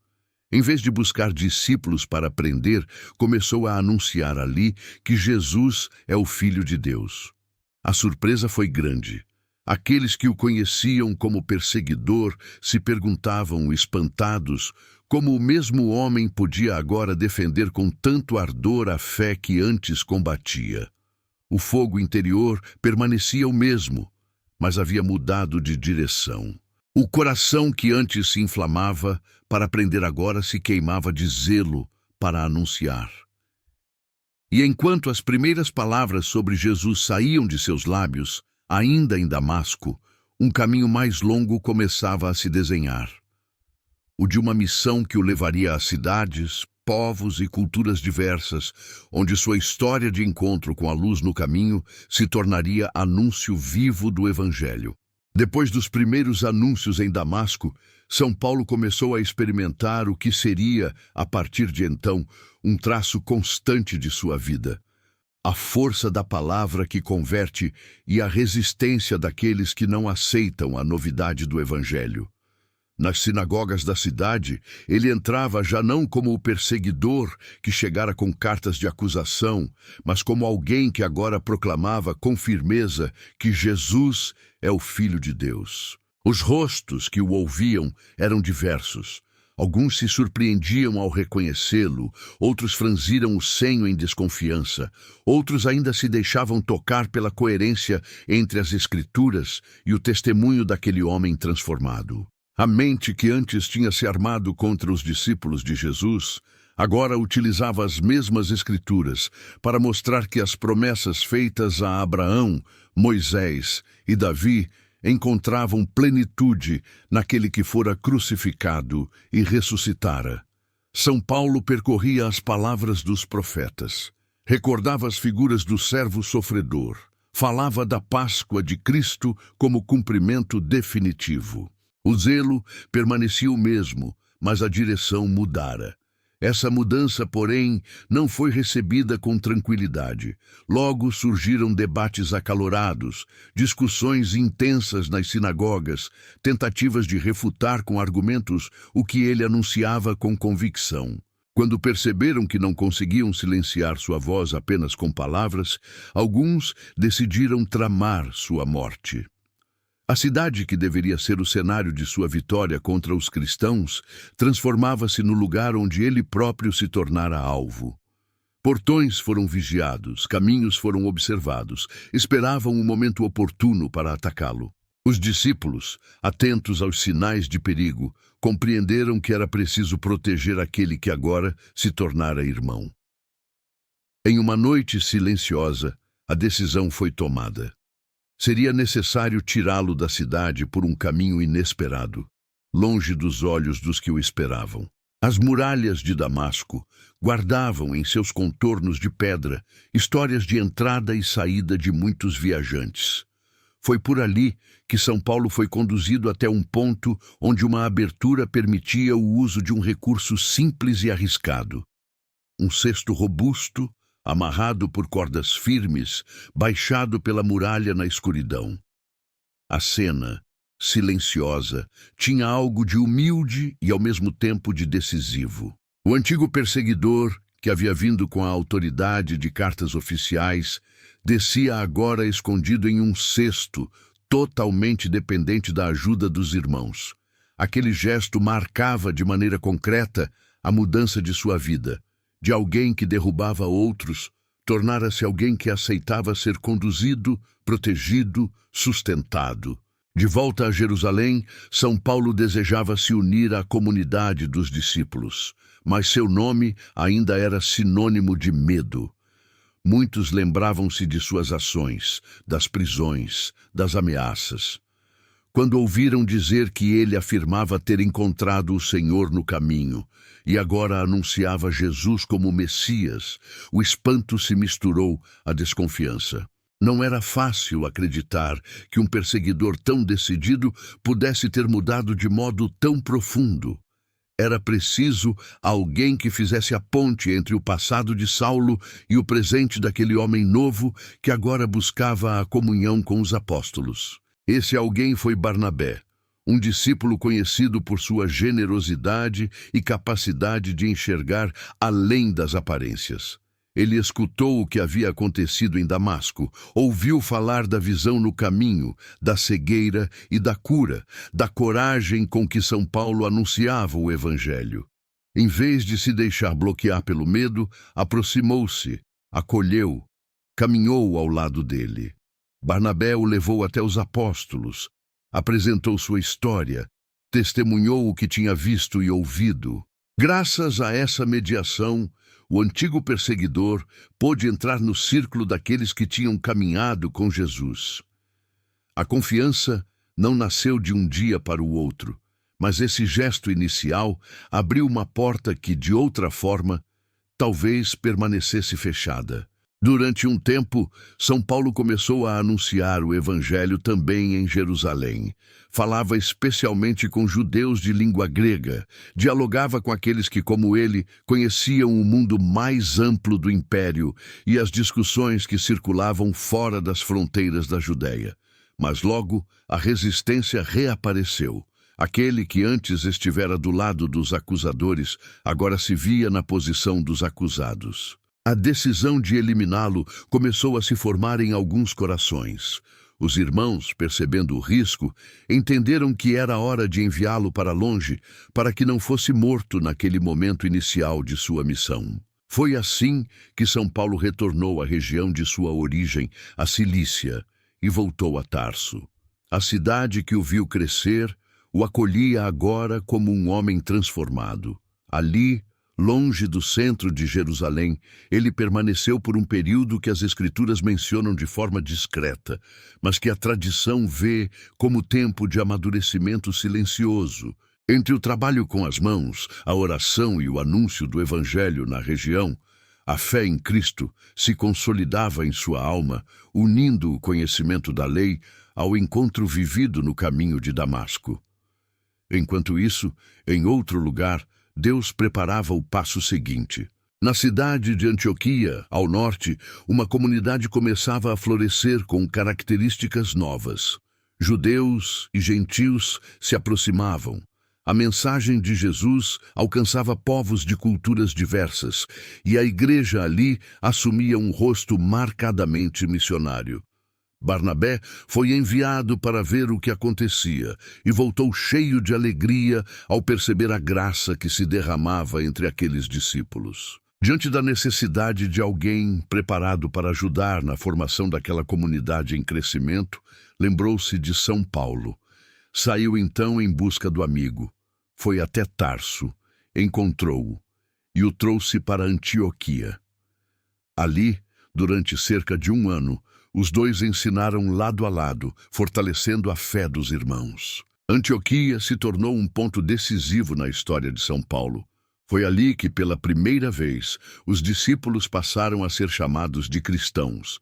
Em vez de buscar discípulos para prender, começou a anunciar ali que Jesus é o Filho de Deus. A surpresa foi grande. Aqueles que o conheciam como perseguidor se perguntavam, espantados, como o mesmo homem podia agora defender com tanto ardor a fé que antes combatia. O fogo interior permanecia o mesmo, mas havia mudado de direção. O coração que antes se inflamava para aprender agora se queimava de zelo para anunciar. E enquanto as primeiras palavras sobre Jesus saíam de seus lábios, ainda em Damasco, um caminho mais longo começava a se desenhar. O de uma missão que o levaria a cidades, povos e culturas diversas, onde sua história de encontro com a luz no caminho se tornaria anúncio vivo do Evangelho. Depois dos primeiros anúncios em Damasco, São Paulo começou a experimentar o que seria, a partir de então, um traço constante de sua vida: a força da palavra que converte e a resistência daqueles que não aceitam a novidade do Evangelho. Nas sinagogas da cidade, ele entrava já não como o perseguidor que chegara com cartas de acusação, mas como alguém que agora proclamava com firmeza que Jesus é o Filho de Deus. Os rostos que o ouviam eram diversos. Alguns se surpreendiam ao reconhecê-lo, outros franziram o senho em desconfiança, outros ainda se deixavam tocar pela coerência entre as Escrituras e o testemunho daquele homem transformado. A mente que antes tinha se armado contra os discípulos de Jesus, agora utilizava as mesmas Escrituras para mostrar que as promessas feitas a Abraão, Moisés e Davi encontravam plenitude naquele que fora crucificado e ressuscitara. São Paulo percorria as palavras dos profetas, recordava as figuras do servo sofredor, falava da Páscoa de Cristo como cumprimento definitivo. O zelo permanecia o mesmo, mas a direção mudara. Essa mudança, porém, não foi recebida com tranquilidade. Logo surgiram debates acalorados, discussões intensas nas sinagogas, tentativas de refutar com argumentos o que ele anunciava com convicção. Quando perceberam que não conseguiam silenciar sua voz apenas com palavras, alguns decidiram tramar sua morte. A cidade, que deveria ser o cenário de sua vitória contra os cristãos, transformava-se no lugar onde ele próprio se tornara alvo. Portões foram vigiados, caminhos foram observados, esperavam o momento oportuno para atacá-lo. Os discípulos, atentos aos sinais de perigo, compreenderam que era preciso proteger aquele que agora se tornara irmão. Em uma noite silenciosa, a decisão foi tomada. Seria necessário tirá-lo da cidade por um caminho inesperado, longe dos olhos dos que o esperavam. As muralhas de Damasco guardavam em seus contornos de pedra histórias de entrada e saída de muitos viajantes. Foi por ali que São Paulo foi conduzido até um ponto onde uma abertura permitia o uso de um recurso simples e arriscado. Um cesto robusto, amarrado por cordas firmes, baixado pela muralha na escuridão. A cena, silenciosa, tinha algo de humilde e ao mesmo tempo de decisivo. O antigo perseguidor, que havia vindo com a autoridade de cartas oficiais, descia agora escondido em um cesto, totalmente dependente da ajuda dos irmãos. Aquele gesto marcava de maneira concreta a mudança de sua vida. De alguém que derrubava outros, tornara-se alguém que aceitava ser conduzido, protegido, sustentado. De volta a Jerusalém, São Paulo desejava se unir à comunidade dos discípulos, mas seu nome ainda era sinônimo de medo. Muitos lembravam-se de suas ações, das prisões, das ameaças. Quando ouviram dizer que ele afirmava ter encontrado o Senhor no caminho e agora anunciava Jesus como Messias, o espanto se misturou à desconfiança. Não era fácil acreditar que um perseguidor tão decidido pudesse ter mudado de modo tão profundo. Era preciso alguém que fizesse a ponte entre o passado de Saulo e o presente daquele homem novo que agora buscava a comunhão com os apóstolos. Esse alguém foi Barnabé, um discípulo conhecido por sua generosidade e capacidade de enxergar além das aparências. Ele escutou o que havia acontecido em Damasco, ouviu falar da visão no caminho, da cegueira e da cura, da coragem com que São Paulo anunciava o Evangelho. Em vez de se deixar bloquear pelo medo, aproximou-se, acolheu, caminhou ao lado dele. Barnabé o levou até os apóstolos, apresentou sua história, testemunhou o que tinha visto e ouvido. Graças a essa mediação, o antigo perseguidor pôde entrar no círculo daqueles que tinham caminhado com Jesus. A confiança não nasceu de um dia para o outro, mas esse gesto inicial abriu uma porta que, de outra forma, talvez permanecesse fechada. Durante um tempo, São Paulo começou a anunciar o Evangelho também em Jerusalém. Falava especialmente com judeus de língua grega, dialogava com aqueles que, como ele, conheciam o mundo mais amplo do império e as discussões que circulavam fora das fronteiras da Judéia. Mas logo a resistência reapareceu. Aquele que antes estivera do lado dos acusadores, agora se via na posição dos acusados. A decisão de eliminá-lo começou a se formar em alguns corações. Os irmãos, percebendo o risco, entenderam que era hora de enviá-lo para longe, para que não fosse morto naquele momento inicial de sua missão. Foi assim que São Paulo retornou à região de sua origem, a Cilícia, e voltou a Tarso. A cidade que o viu crescer o acolhia agora como um homem transformado. Ali, longe do centro de Jerusalém, ele permaneceu por um período que as Escrituras mencionam de forma discreta, mas que a tradição vê como tempo de amadurecimento silencioso. Entre o trabalho com as mãos, a oração e o anúncio do Evangelho na região, a fé em Cristo se consolidava em sua alma, unindo o conhecimento da lei ao encontro vivido no caminho de Damasco. Enquanto isso, em outro lugar, Deus preparava o passo seguinte. Na cidade de Antioquia, ao norte, uma comunidade começava a florescer com características novas. Judeus e gentios se aproximavam. A mensagem de Jesus alcançava povos de culturas diversas, e a igreja ali assumia um rosto marcadamente missionário. Barnabé foi enviado para ver o que acontecia e voltou cheio de alegria ao perceber a graça que se derramava entre aqueles discípulos. Diante da necessidade de alguém preparado para ajudar na formação daquela comunidade em crescimento, lembrou-se de São Paulo. Saiu então em busca do amigo. Foi até Tarso, encontrou-o e o trouxe para Antioquia. Ali, durante cerca de 1 ano, os dois ensinaram lado a lado, fortalecendo a fé dos irmãos. Antioquia se tornou um ponto decisivo na história de São Paulo. Foi ali que, pela primeira vez, os discípulos passaram a ser chamados de cristãos.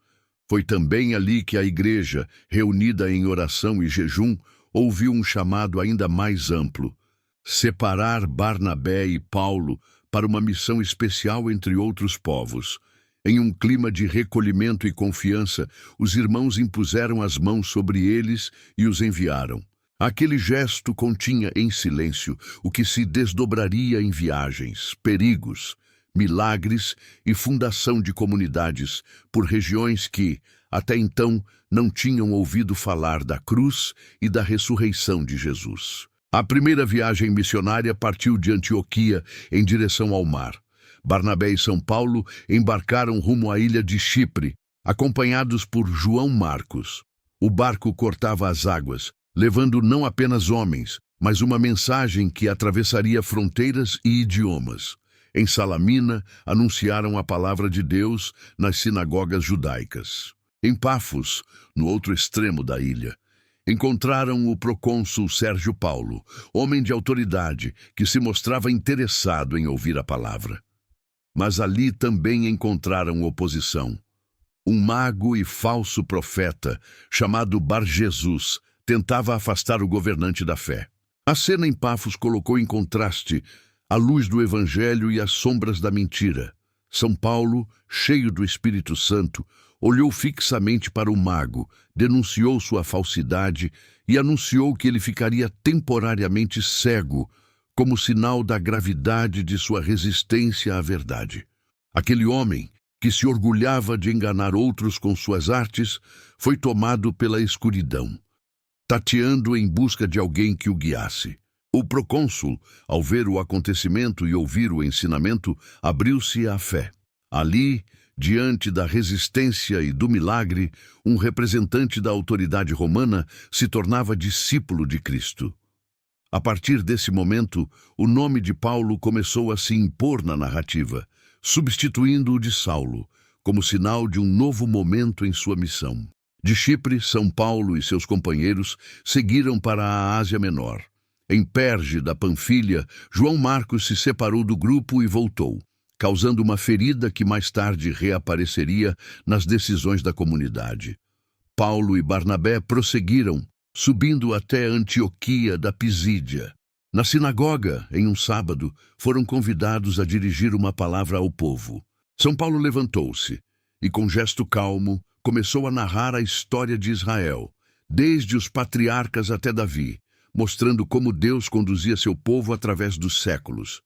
Foi também ali que a igreja, reunida em oração e jejum, ouviu um chamado ainda mais amplo: separar Barnabé e Paulo para uma missão especial entre outros povos. Em um clima de recolhimento e confiança, os irmãos impuseram as mãos sobre eles e os enviaram. Aquele gesto continha em silêncio o que se desdobraria em viagens, perigos, milagres e fundação de comunidades por regiões que, até então, não tinham ouvido falar da cruz e da ressurreição de Jesus. A primeira viagem missionária partiu de Antioquia em direção ao mar. Barnabé e São Paulo embarcaram rumo à ilha de Chipre, acompanhados por João Marcos. O barco cortava as águas, levando não apenas homens, mas uma mensagem que atravessaria fronteiras e idiomas. Em Salamina, anunciaram a palavra de Deus nas sinagogas judaicas. Em Pafos, no outro extremo da ilha, encontraram o procônsul Sérgio Paulo, homem de autoridade que se mostrava interessado em ouvir a palavra. Mas ali também encontraram oposição. Um mago e falso profeta, chamado Bar-Jesus, tentava afastar o governante da fé. A cena em Pafos colocou em contraste a luz do evangelho e as sombras da mentira. São Paulo, cheio do Espírito Santo, olhou fixamente para o mago, denunciou sua falsidade e anunciou que ele ficaria temporariamente cego, como sinal da gravidade de sua resistência à verdade. Aquele homem, que se orgulhava de enganar outros com suas artes, foi tomado pela escuridão, tateando em busca de alguém que o guiasse. O procônsul, ao ver o acontecimento e ouvir o ensinamento, abriu-se à fé. Ali, diante da resistência e do milagre, um representante da autoridade romana se tornava discípulo de Cristo. A partir desse momento, o nome de Paulo começou a se impor na narrativa, substituindo o de Saulo, como sinal de um novo momento em sua missão. De Chipre, São Paulo e seus companheiros seguiram para a Ásia Menor. Em Perge da Panfilha, João Marcos se separou do grupo e voltou, causando uma ferida que mais tarde reapareceria nas decisões da comunidade. Paulo e Barnabé prosseguiram, subindo até Antioquia da Pisídia. Na sinagoga, em um sábado, foram convidados a dirigir uma palavra ao povo. São Paulo levantou-se e, com gesto calmo, começou a narrar a história de Israel, desde os patriarcas até Davi, mostrando como Deus conduzia seu povo através dos séculos.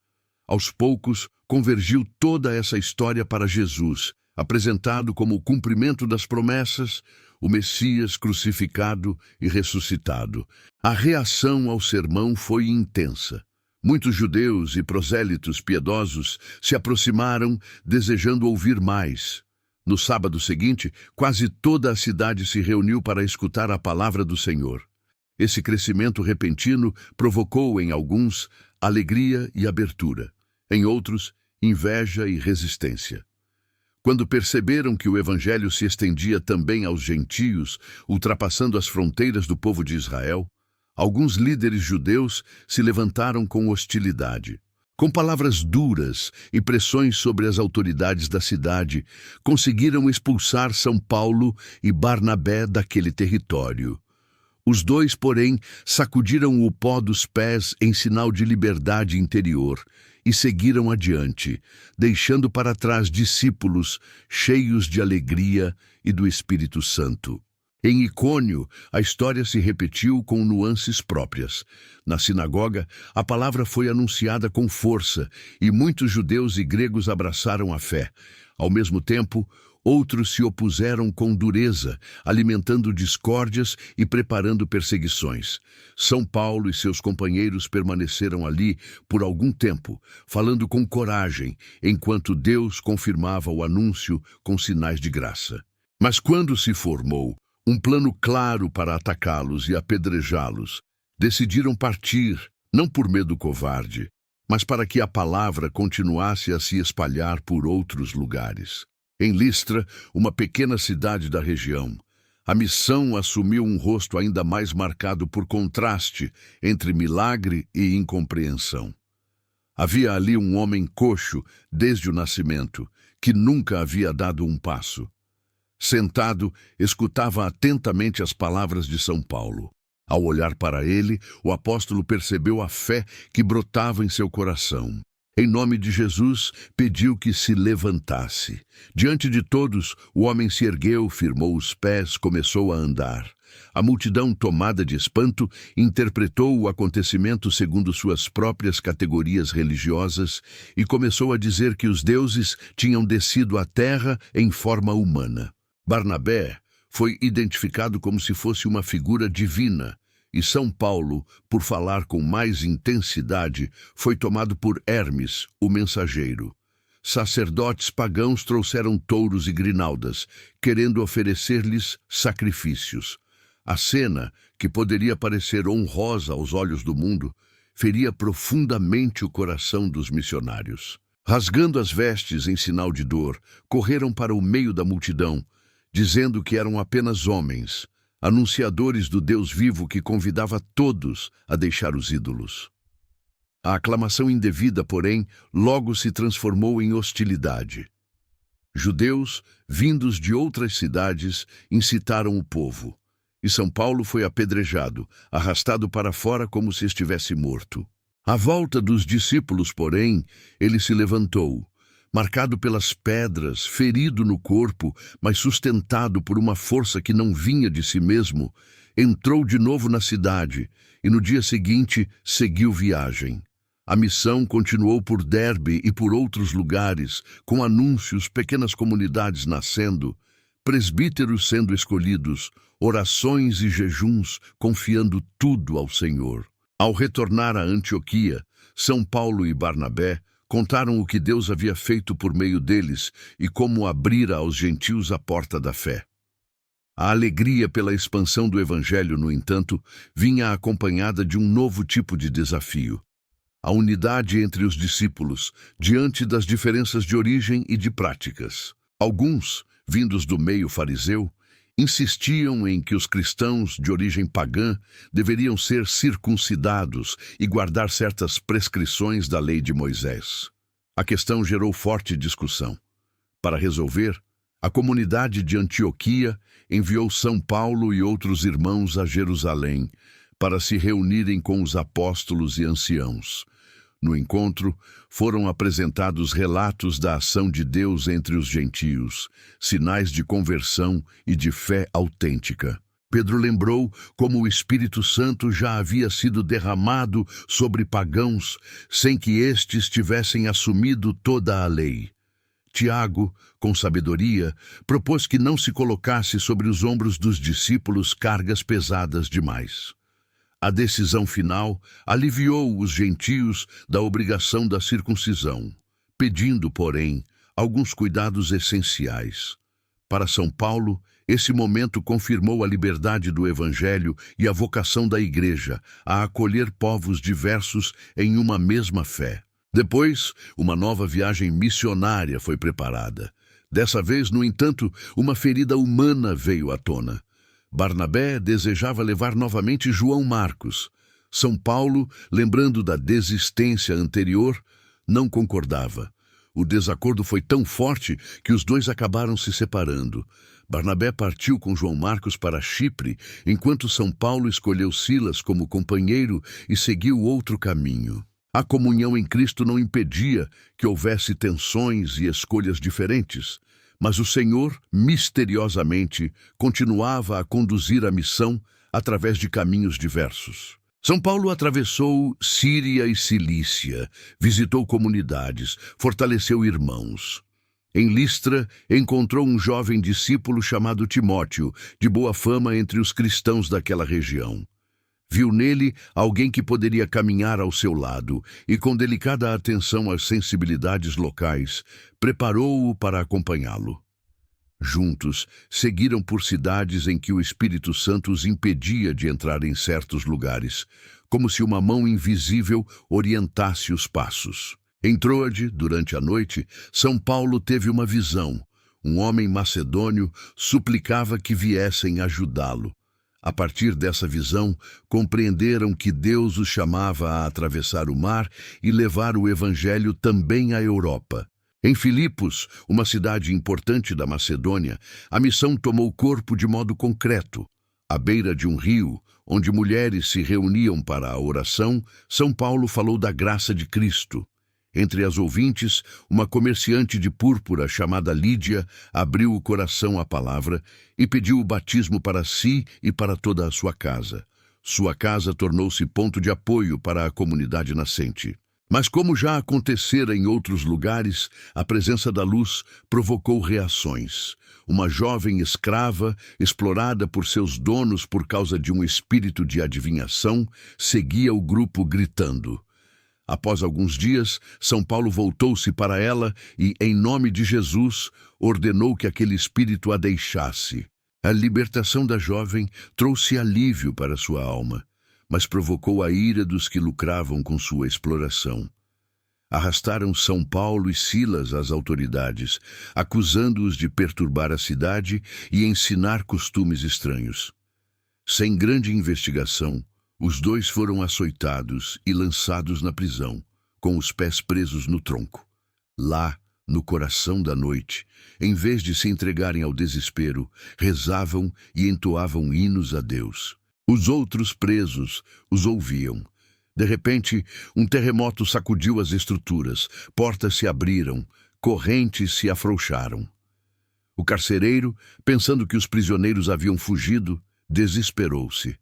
Aos poucos, convergiu toda essa história para Jesus, apresentado como o cumprimento das promessas, o Messias crucificado e ressuscitado. A reação ao sermão foi intensa. Muitos judeus e prosélitos piedosos se aproximaram, desejando ouvir mais. No sábado seguinte, quase toda a cidade se reuniu para escutar a palavra do Senhor. Esse crescimento repentino provocou em alguns alegria e abertura, em outros, inveja e resistência. Quando perceberam que o evangelho se estendia também aos gentios, ultrapassando as fronteiras do povo de Israel, alguns líderes judeus se levantaram com hostilidade. Com palavras duras e pressões sobre as autoridades da cidade, conseguiram expulsar São Paulo e Barnabé daquele território. Os dois, porém, sacudiram o pó dos pés em sinal de liberdade interior e seguiram adiante, deixando para trás discípulos cheios de alegria e do Espírito Santo. Em Icônio, a história se repetiu com nuances próprias. Na sinagoga, a palavra foi anunciada com força e muitos judeus e gregos abraçaram a fé. Ao mesmo tempo, outros se opuseram com dureza, alimentando discórdias e preparando perseguições. São Paulo e seus companheiros permaneceram ali por algum tempo, falando com coragem, enquanto Deus confirmava o anúncio com sinais de graça. Mas quando se formou um plano claro para atacá-los e apedrejá-los, decidiram partir, não por medo covarde, mas para que a palavra continuasse a se espalhar por outros lugares. Em Listra, uma pequena cidade da região, a missão assumiu um rosto ainda mais marcado por contraste entre milagre e incompreensão. Havia ali um homem coxo desde o nascimento, que nunca havia dado um passo. Sentado, escutava atentamente as palavras de São Paulo. Ao olhar para ele, o apóstolo percebeu a fé que brotava em seu coração. Em nome de Jesus, pediu que se levantasse. Diante de todos, o homem se ergueu, firmou os pés, começou a andar. A multidão, tomada de espanto, interpretou o acontecimento segundo suas próprias categorias religiosas e começou a dizer que os deuses tinham descido à terra em forma humana. Barnabé foi identificado como se fosse uma figura divina, e São Paulo, por falar com mais intensidade, foi tomado por Hermes, o mensageiro. Sacerdotes pagãos trouxeram touros e grinaldas, querendo oferecer-lhes sacrifícios. A cena, que poderia parecer honrosa aos olhos do mundo, feria profundamente o coração dos missionários. Rasgando as vestes em sinal de dor, correram para o meio da multidão, dizendo que eram apenas homens, anunciadores do Deus vivo que convidava todos a deixar os ídolos. A aclamação indevida, porém, logo se transformou em hostilidade. Judeus, vindos de outras cidades, incitaram o povo, e São Paulo foi apedrejado, arrastado para fora como se estivesse morto. À volta dos discípulos, porém, ele se levantou, marcado pelas pedras, ferido no corpo, mas sustentado por uma força que não vinha de si mesmo, entrou de novo na cidade e no dia seguinte seguiu viagem. A missão continuou por Derbe e por outros lugares, com anúncios, pequenas comunidades nascendo, presbíteros sendo escolhidos, orações e jejuns, confiando tudo ao Senhor. Ao retornar a Antioquia, São Paulo e Barnabé contaram o que Deus havia feito por meio deles e como abrira aos gentios a porta da fé. A alegria pela expansão do Evangelho, no entanto, vinha acompanhada de um novo tipo de desafio. A unidade entre os discípulos, diante das diferenças de origem e de práticas. Alguns, vindos do meio fariseu, insistiam em que os cristãos de origem pagã deveriam ser circuncidados e guardar certas prescrições da lei de Moisés. A questão gerou forte discussão. Para resolver, a comunidade de Antioquia enviou São Paulo e outros irmãos a Jerusalém para se reunirem com os apóstolos e anciãos. No encontro, foram apresentados relatos da ação de Deus entre os gentios, sinais de conversão e de fé autêntica. Pedro lembrou como o Espírito Santo já havia sido derramado sobre pagãos, sem que estes tivessem assumido toda a lei. Tiago, com sabedoria, propôs que não se colocasse sobre os ombros dos discípulos cargas pesadas demais. A decisão final aliviou os gentios da obrigação da circuncisão, pedindo, porém, alguns cuidados essenciais. Para São Paulo, esse momento confirmou a liberdade do Evangelho e a vocação da Igreja a acolher povos diversos em uma mesma fé. Depois, uma nova viagem missionária foi preparada. Dessa vez, no entanto, uma ferida humana veio à tona. Barnabé desejava levar novamente João Marcos. São Paulo, lembrando da desistência anterior, não concordava. O desacordo foi tão forte que os dois acabaram se separando. Barnabé partiu com João Marcos para Chipre, enquanto São Paulo escolheu Silas como companheiro e seguiu outro caminho. A comunhão em Cristo não impedia que houvesse tensões e escolhas diferentes, mas o Senhor, misteriosamente, continuava a conduzir a missão através de caminhos diversos. São Paulo atravessou Síria e Cilícia, visitou comunidades, fortaleceu irmãos. Em Listra, encontrou um jovem discípulo chamado Timóteo, de boa fama entre os cristãos daquela região. Viu nele alguém que poderia caminhar ao seu lado e, com delicada atenção às sensibilidades locais, preparou-o para acompanhá-lo. Juntos, seguiram por cidades em que o Espírito Santo os impedia de entrar em certos lugares, como se uma mão invisível orientasse os passos. Em Troade, durante a noite, São Paulo teve uma visão. Um homem macedônio suplicava que viessem ajudá-lo. A partir dessa visão, compreenderam que Deus os chamava a atravessar o mar e levar o Evangelho também à Europa. Em Filipos, uma cidade importante da Macedônia, a missão tomou corpo de modo concreto. À beira de um rio, onde mulheres se reuniam para a oração, São Paulo falou da graça de Cristo. Entre as ouvintes, uma comerciante de púrpura chamada Lídia abriu o coração à palavra e pediu o batismo para si e para toda a sua casa. Sua casa tornou-se ponto de apoio para a comunidade nascente. Mas como já acontecera em outros lugares, a presença da luz provocou reações. Uma jovem escrava, explorada por seus donos por causa de um espírito de adivinhação, seguia o grupo gritando. Após alguns dias, São Paulo voltou-se para ela e, em nome de Jesus, ordenou que aquele espírito a deixasse. A libertação da jovem trouxe alívio para sua alma, mas provocou a ira dos que lucravam com sua exploração. Arrastaram São Paulo e Silas às autoridades, acusando-os de perturbar a cidade e ensinar costumes estranhos. Sem grande investigação, os dois foram açoitados e lançados na prisão, com os pés presos no tronco. Lá, no coração da noite, em vez de se entregarem ao desespero, rezavam e entoavam hinos a Deus. Os outros presos os ouviam. De repente, um terremoto sacudiu as estruturas, portas se abriram, correntes se afrouxaram. O carcereiro, pensando que os prisioneiros haviam fugido, desesperou-se.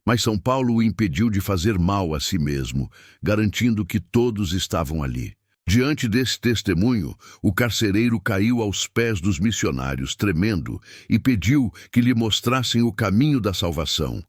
Mas São Paulo o impediu de fazer mal a si mesmo, garantindo que todos estavam ali. Diante desse testemunho, o carcereiro caiu aos pés dos missionários, tremendo, e pediu que lhe mostrassem o caminho da salvação.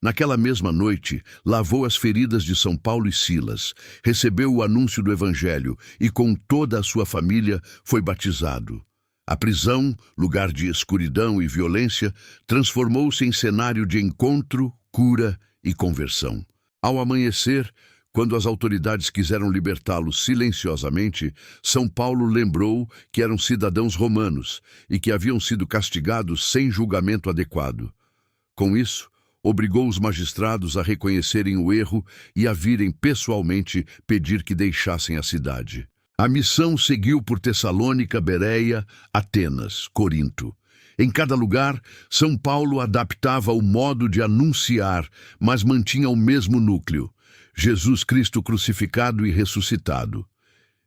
Naquela mesma noite, lavou as feridas de São Paulo e Silas, recebeu o anúncio do Evangelho e, com toda a sua família, foi batizado. A prisão, lugar de escuridão e violência, transformou-se em cenário de encontro, cura e conversão. Ao amanhecer, quando as autoridades quiseram libertá-lo silenciosamente, São Paulo lembrou que eram cidadãos romanos e que haviam sido castigados sem julgamento adequado. Com isso, obrigou os magistrados a reconhecerem o erro e a virem pessoalmente pedir que deixassem a cidade. A missão seguiu por Tessalônica, Bereia, Atenas, Corinto. Em cada lugar, São Paulo adaptava o modo de anunciar, mas mantinha o mesmo núcleo: Jesus Cristo crucificado e ressuscitado.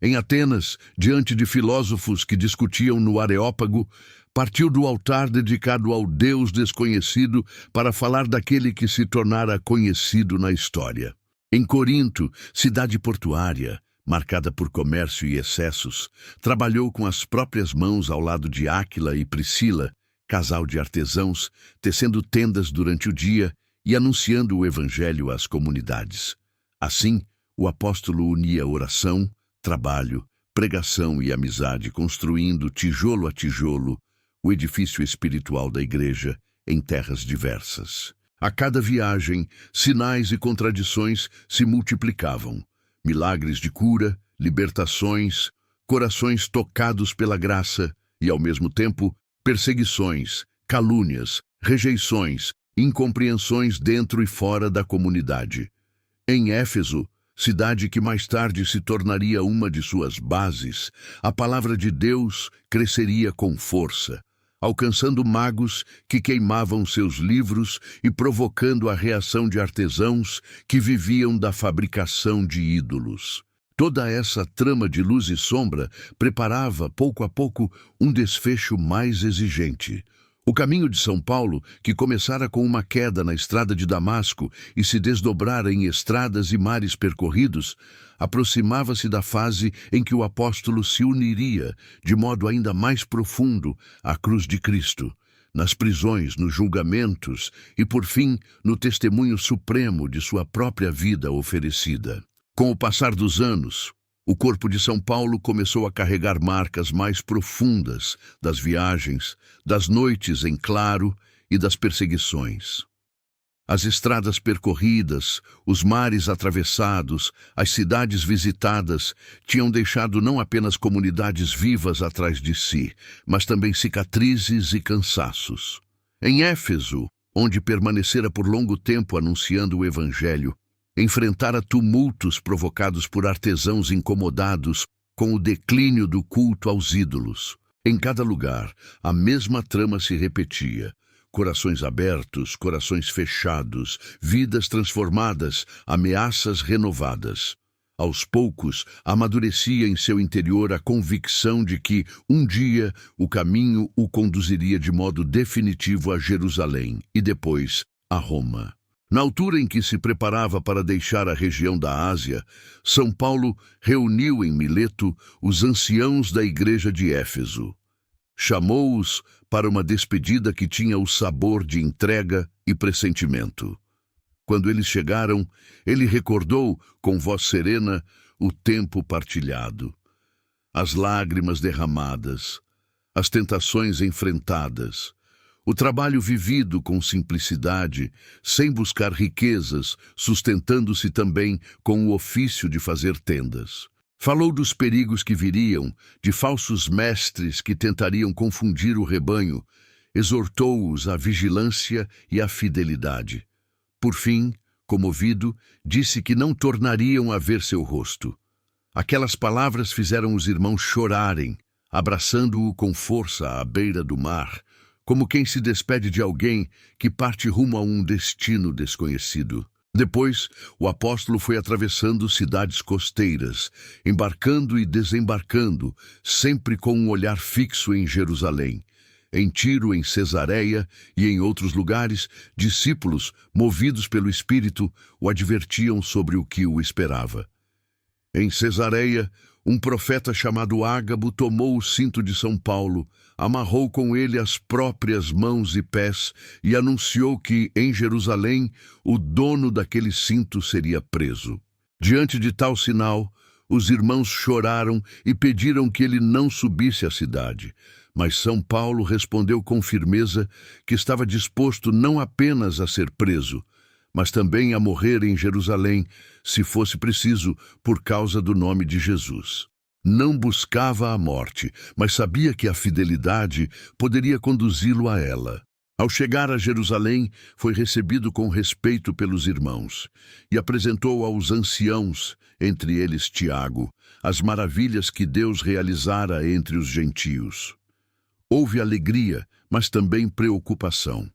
Em Atenas, diante de filósofos que discutiam no Areópago, partiu do altar dedicado ao Deus desconhecido para falar daquele que se tornara conhecido na história. Em Corinto, cidade portuária, marcada por comércio e excessos, trabalhou com as próprias mãos ao lado de Áquila e Priscila, casal de artesãos, tecendo tendas durante o dia e anunciando o Evangelho às comunidades. Assim, o apóstolo unia oração, trabalho, pregação e amizade, construindo, tijolo a tijolo, o edifício espiritual da igreja em terras diversas. A cada viagem, sinais e contradições se multiplicavam. Milagres de cura, libertações, corações tocados pela graça e, ao mesmo tempo, perseguições, calúnias, rejeições, incompreensões dentro e fora da comunidade. Em Éfeso, cidade que mais tarde se tornaria uma de suas bases, a palavra de Deus cresceria com força. alcançando magos que queimavam seus livros e provocando a reação de artesãos que viviam da fabricação de ídolos. Toda essa trama de luz e sombra preparava, pouco a pouco, um desfecho mais exigente. O caminho de São Paulo, que começara com uma queda na estrada de Damasco e se desdobrara em estradas e mares percorridos, aproximava-se da fase em que o apóstolo se uniria, de modo ainda mais profundo, à cruz de Cristo, nas prisões, nos julgamentos e, por fim, no testemunho supremo de sua própria vida oferecida. Com o passar dos anos, o corpo de São Paulo começou a carregar marcas mais profundas das viagens, das noites em claro e das perseguições. As estradas percorridas, os mares atravessados, as cidades visitadas tinham deixado não apenas comunidades vivas atrás de si, mas também cicatrizes e cansaços. Em Éfeso, onde permanecera por longo tempo anunciando o Evangelho, enfrentara tumultos provocados por artesãos incomodados com o declínio do culto aos ídolos. Em cada lugar, a mesma trama se repetia. Corações abertos, corações fechados, vidas transformadas, ameaças renovadas. Aos poucos, amadurecia em seu interior a convicção de que, um dia, o caminho o conduziria de modo definitivo a Jerusalém e depois a Roma. Na altura em que se preparava para deixar a região da Ásia, São Paulo reuniu em Mileto os anciãos da igreja de Éfeso. Chamou-os para uma despedida que tinha o sabor de entrega e pressentimento. Quando eles chegaram, ele recordou, com voz serena, o tempo partilhado, as lágrimas derramadas, as tentações enfrentadas, o trabalho vivido com simplicidade, sem buscar riquezas, sustentando-se também com o ofício de fazer tendas. Falou dos perigos que viriam, de falsos mestres que tentariam confundir o rebanho, exortou-os à vigilância e à fidelidade. Por fim, comovido, disse que não tornariam a ver seu rosto. Aquelas palavras fizeram os irmãos chorarem, abraçando-o com força à beira do mar, como quem se despede de alguém que parte rumo a um destino desconhecido. Depois, o apóstolo foi atravessando cidades costeiras, embarcando e desembarcando, sempre com um olhar fixo em Jerusalém. Em Tiro, em Cesareia e em outros lugares, discípulos, movidos pelo Espírito, o advertiam sobre o que o esperava. Em Cesareia, um profeta chamado Ágabo tomou o cinto de São Paulo, amarrou com ele as próprias mãos e pés e anunciou que, em Jerusalém, o dono daquele cinto seria preso. Diante de tal sinal, os irmãos choraram e pediram que ele não subisse à cidade. Mas São Paulo respondeu com firmeza que estava disposto não apenas a ser preso, mas também a morrer em Jerusalém, se fosse preciso, por causa do nome de Jesus. Não buscava a morte, mas sabia que a fidelidade poderia conduzi-lo a ela. Ao chegar a Jerusalém, foi recebido com respeito pelos irmãos e apresentou aos anciãos, entre eles Tiago, as maravilhas que Deus realizara entre os gentios. Houve alegria, mas também preocupação.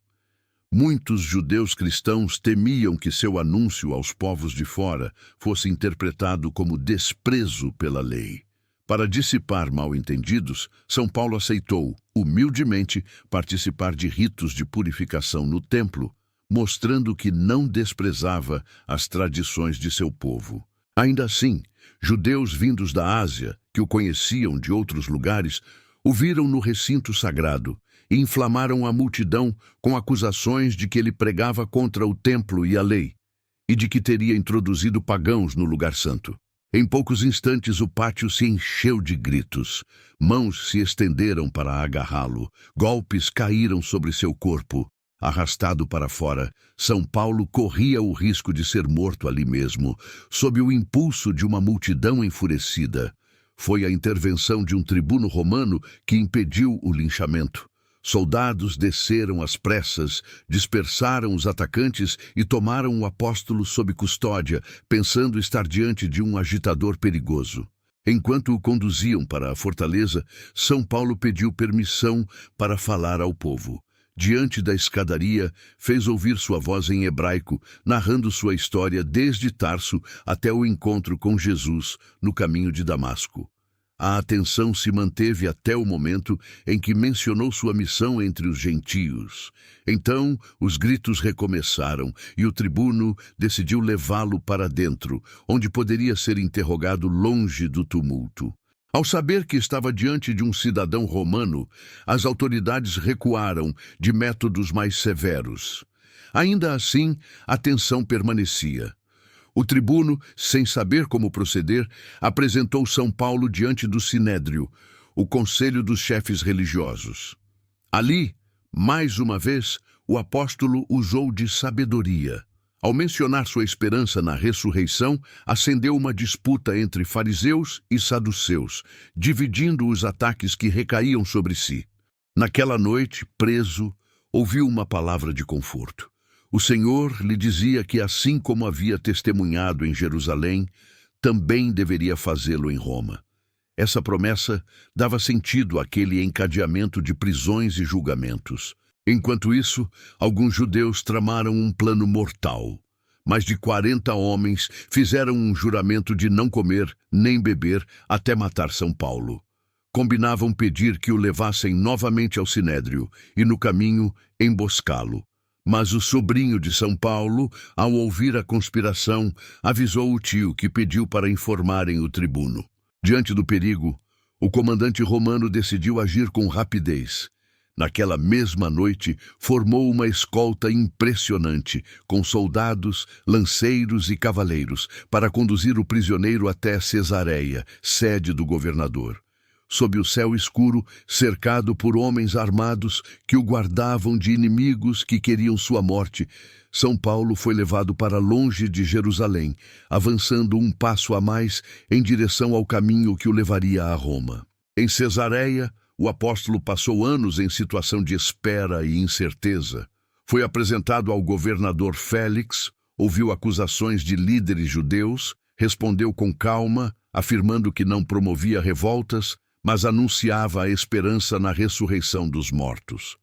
Muitos judeus cristãos temiam que seu anúncio aos povos de fora fosse interpretado como desprezo pela lei. Para dissipar mal-entendidos, São Paulo aceitou, humildemente, participar de ritos de purificação no templo, mostrando que não desprezava as tradições de seu povo. Ainda assim, judeus vindos da Ásia, que o conheciam de outros lugares, o viram no recinto sagrado e inflamaram a multidão com acusações de que ele pregava contra o templo e a lei, e de que teria introduzido pagãos no lugar santo. Em poucos instantes o pátio se encheu de gritos, mãos se estenderam para agarrá-lo, golpes caíram sobre seu corpo. Arrastado para fora, São Paulo corria o risco de ser morto ali mesmo, sob o impulso de uma multidão enfurecida. Foi a intervenção de um tribuno romano que impediu o linchamento. Soldados desceram às pressas, dispersaram os atacantes e tomaram o apóstolo sob custódia, pensando estar diante de um agitador perigoso. Enquanto o conduziam para a fortaleza, São Paulo pediu permissão para falar ao povo. Diante da escadaria, fez ouvir sua voz em hebraico, narrando sua história desde Tarso até o encontro com Jesus no caminho de Damasco. A atenção se manteve até o momento em que mencionou sua missão entre os gentios. Então, os gritos recomeçaram e o tribuno decidiu levá-lo para dentro, onde poderia ser interrogado longe do tumulto. Ao saber que estava diante de um cidadão romano, as autoridades recuaram de métodos mais severos. Ainda assim, a tensão permanecia. O tribuno, sem saber como proceder, apresentou São Paulo diante do Sinédrio, o conselho dos chefes religiosos. Ali, mais uma vez, o apóstolo usou de sabedoria. Ao mencionar sua esperança na ressurreição, acendeu uma disputa entre fariseus e saduceus, dividindo os ataques que recaíam sobre si. Naquela noite, preso, ouviu uma palavra de conforto. O Senhor lhe dizia que, assim como havia testemunhado em Jerusalém, também deveria fazê-lo em Roma. Essa promessa dava sentido àquele encadeamento de prisões e julgamentos. Enquanto isso, alguns judeus tramaram um plano mortal. Mais de 40 homens fizeram um juramento de não comer nem beber até matar São Paulo. Combinavam pedir que o levassem novamente ao Sinédrio e, no caminho, emboscá-lo. Mas o sobrinho de São Paulo, ao ouvir a conspiração, avisou o tio, que pediu para informarem o tribuno. Diante do perigo, o comandante romano decidiu agir com rapidez. Naquela mesma noite, formou uma escolta impressionante, com soldados, lanceiros e cavaleiros, para conduzir o prisioneiro até Cesareia, sede do governador. Sob o céu escuro, cercado por homens armados que o guardavam de inimigos que queriam sua morte, São Paulo foi levado para longe de Jerusalém, avançando um passo a mais em direção ao caminho que o levaria a Roma. Em Cesareia, o apóstolo passou anos em situação de espera e incerteza. Foi apresentado ao governador Félix, ouviu acusações de líderes judeus, respondeu com calma, afirmando que não promovia revoltas, mas anunciava a esperança na ressurreição dos mortos.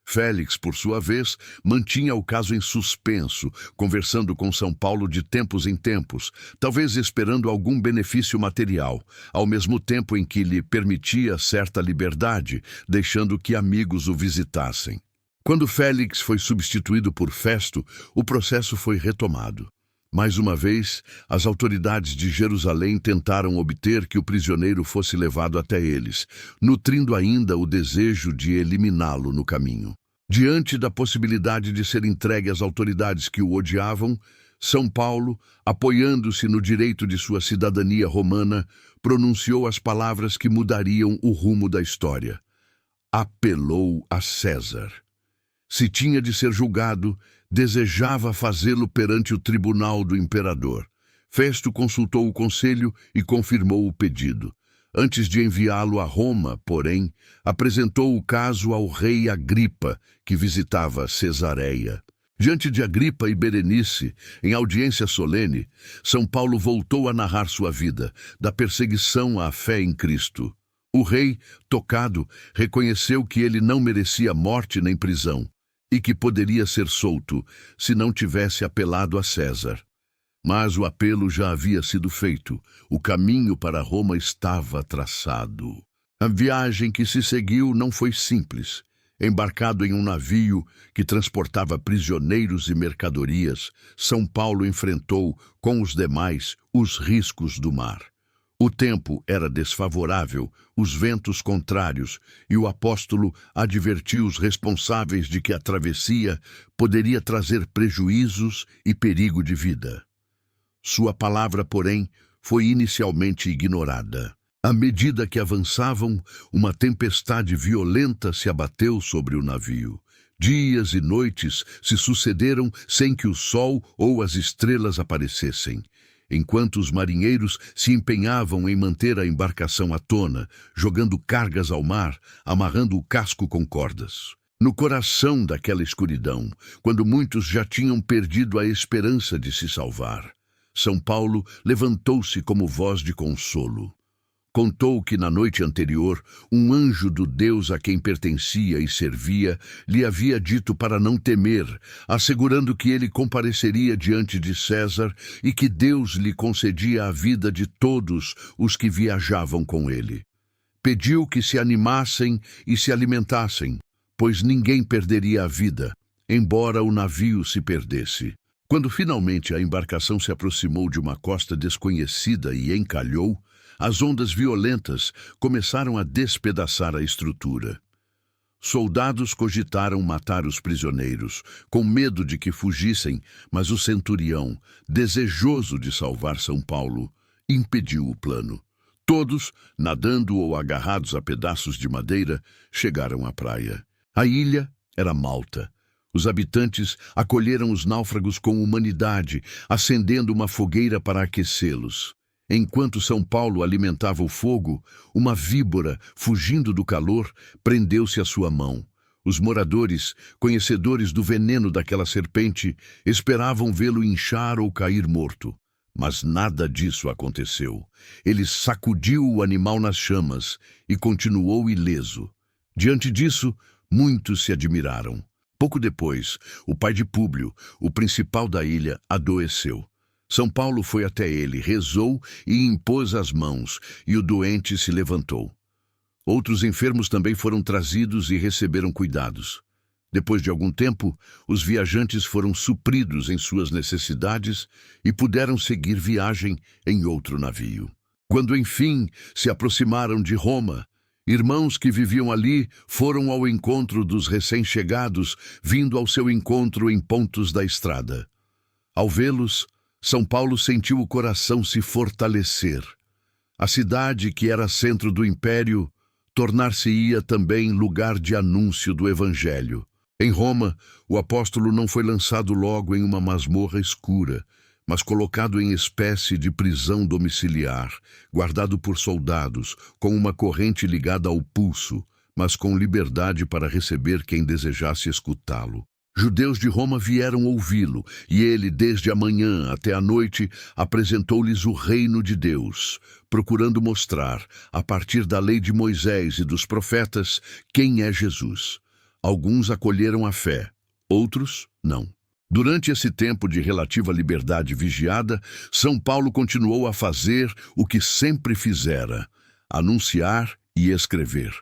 Félix, por sua vez, mantinha o caso em suspenso, conversando com São Paulo de tempos em tempos, talvez esperando algum benefício material, ao mesmo tempo em que lhe permitia certa liberdade, deixando que amigos o visitassem. Quando Félix foi substituído por Festo, o processo foi retomado. Mais uma vez, as autoridades de Jerusalém tentaram obter que o prisioneiro fosse levado até eles, nutrindo ainda o desejo de eliminá-lo no caminho. Diante da possibilidade de ser entregue às autoridades que o odiavam, São Paulo, apoiando-se no direito de sua cidadania romana, pronunciou as palavras que mudariam o rumo da história. Apelou a César. Se tinha de ser julgado, desejava fazê-lo perante o tribunal do imperador. Festo consultou o conselho e confirmou o pedido. Antes de enviá-lo a Roma, porém, apresentou o caso ao rei Agripa, que visitava Cesareia. Diante de Agripa e Berenice, em audiência solene, São Paulo voltou a narrar sua vida, da perseguição à fé em Cristo. O rei, tocado, reconheceu que ele não merecia morte nem prisão, e que poderia ser solto se não tivesse apelado a César. Mas o apelo já havia sido feito, o caminho para Roma estava traçado. A viagem que se seguiu não foi simples. Embarcado em um navio que transportava prisioneiros e mercadorias, São Paulo enfrentou, com os demais, os riscos do mar. O tempo era desfavorável, os ventos contrários, e o apóstolo advertiu os responsáveis de que a travessia poderia trazer prejuízos e perigo de vida. Sua palavra, porém, foi inicialmente ignorada. À medida que avançavam, uma tempestade violenta se abateu sobre o navio. Dias e noites se sucederam sem que o sol ou as estrelas aparecessem. Enquanto os marinheiros se empenhavam em manter a embarcação à tona, jogando cargas ao mar, amarrando o casco com cordas. No coração daquela escuridão, quando muitos já tinham perdido a esperança de se salvar, São Paulo levantou-se como voz de consolo. Contou que na noite anterior, um anjo do Deus a quem pertencia e servia lhe havia dito para não temer, assegurando que ele compareceria diante de César e que Deus lhe concedia a vida de todos os que viajavam com ele. Pediu que se animassem e se alimentassem, pois ninguém perderia a vida, embora o navio se perdesse. Quando finalmente a embarcação se aproximou de uma costa desconhecida e encalhou, as ondas violentas começaram a despedaçar a estrutura. Soldados cogitaram matar os prisioneiros, com medo de que fugissem, mas o centurião, desejoso de salvar São Paulo, impediu o plano. Todos, nadando ou agarrados a pedaços de madeira, chegaram à praia. A ilha era Malta. Os habitantes acolheram os náufragos com humanidade, acendendo uma fogueira para aquecê-los. Enquanto São Paulo alimentava o fogo, uma víbora, fugindo do calor, prendeu-se à sua mão. Os moradores, conhecedores do veneno daquela serpente, esperavam vê-lo inchar ou cair morto. Mas nada disso aconteceu. Ele sacudiu o animal nas chamas e continuou ileso. Diante disso, muitos se admiraram. Pouco depois, o pai de Públio, o principal da ilha, adoeceu. São Paulo foi até ele, rezou e impôs as mãos, e o doente se levantou. Outros enfermos também foram trazidos e receberam cuidados. Depois de algum tempo, os viajantes foram supridos em suas necessidades e puderam seguir viagem em outro navio. Quando, enfim, se aproximaram de Roma, irmãos que viviam ali foram ao encontro dos recém-chegados, vindo ao seu encontro em pontos da estrada. Ao vê-los, São Paulo sentiu o coração se fortalecer. A cidade, que era centro do império, tornar-se-ia também lugar de anúncio do Evangelho. Em Roma, o apóstolo não foi lançado logo em uma masmorra escura, mas colocado em espécie de prisão domiciliar, guardado por soldados, com uma corrente ligada ao pulso, mas com liberdade para receber quem desejasse escutá-lo. Judeus de Roma vieram ouvi-lo, e ele, desde a manhã até a noite, apresentou-lhes o reino de Deus, procurando mostrar, a partir da lei de Moisés e dos profetas, quem é Jesus. Alguns acolheram a fé, outros não. Durante esse tempo de relativa liberdade vigiada, São Paulo continuou a fazer o que sempre fizera: anunciar e escrever.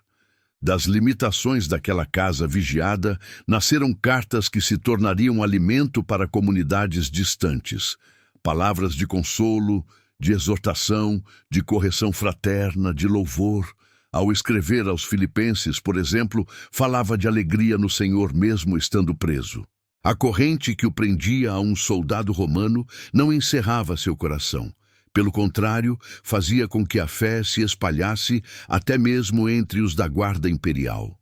Das limitações daquela casa vigiada, nasceram cartas que se tornariam alimento para comunidades distantes. Palavras de consolo, de exortação, de correção fraterna, de louvor. Ao escrever aos Filipenses, por exemplo, falava de alegria no Senhor mesmo estando preso. A corrente que o prendia a um soldado romano não encerrava seu coração. Pelo contrário, fazia com que a fé se espalhasse até mesmo entre os da guarda imperial.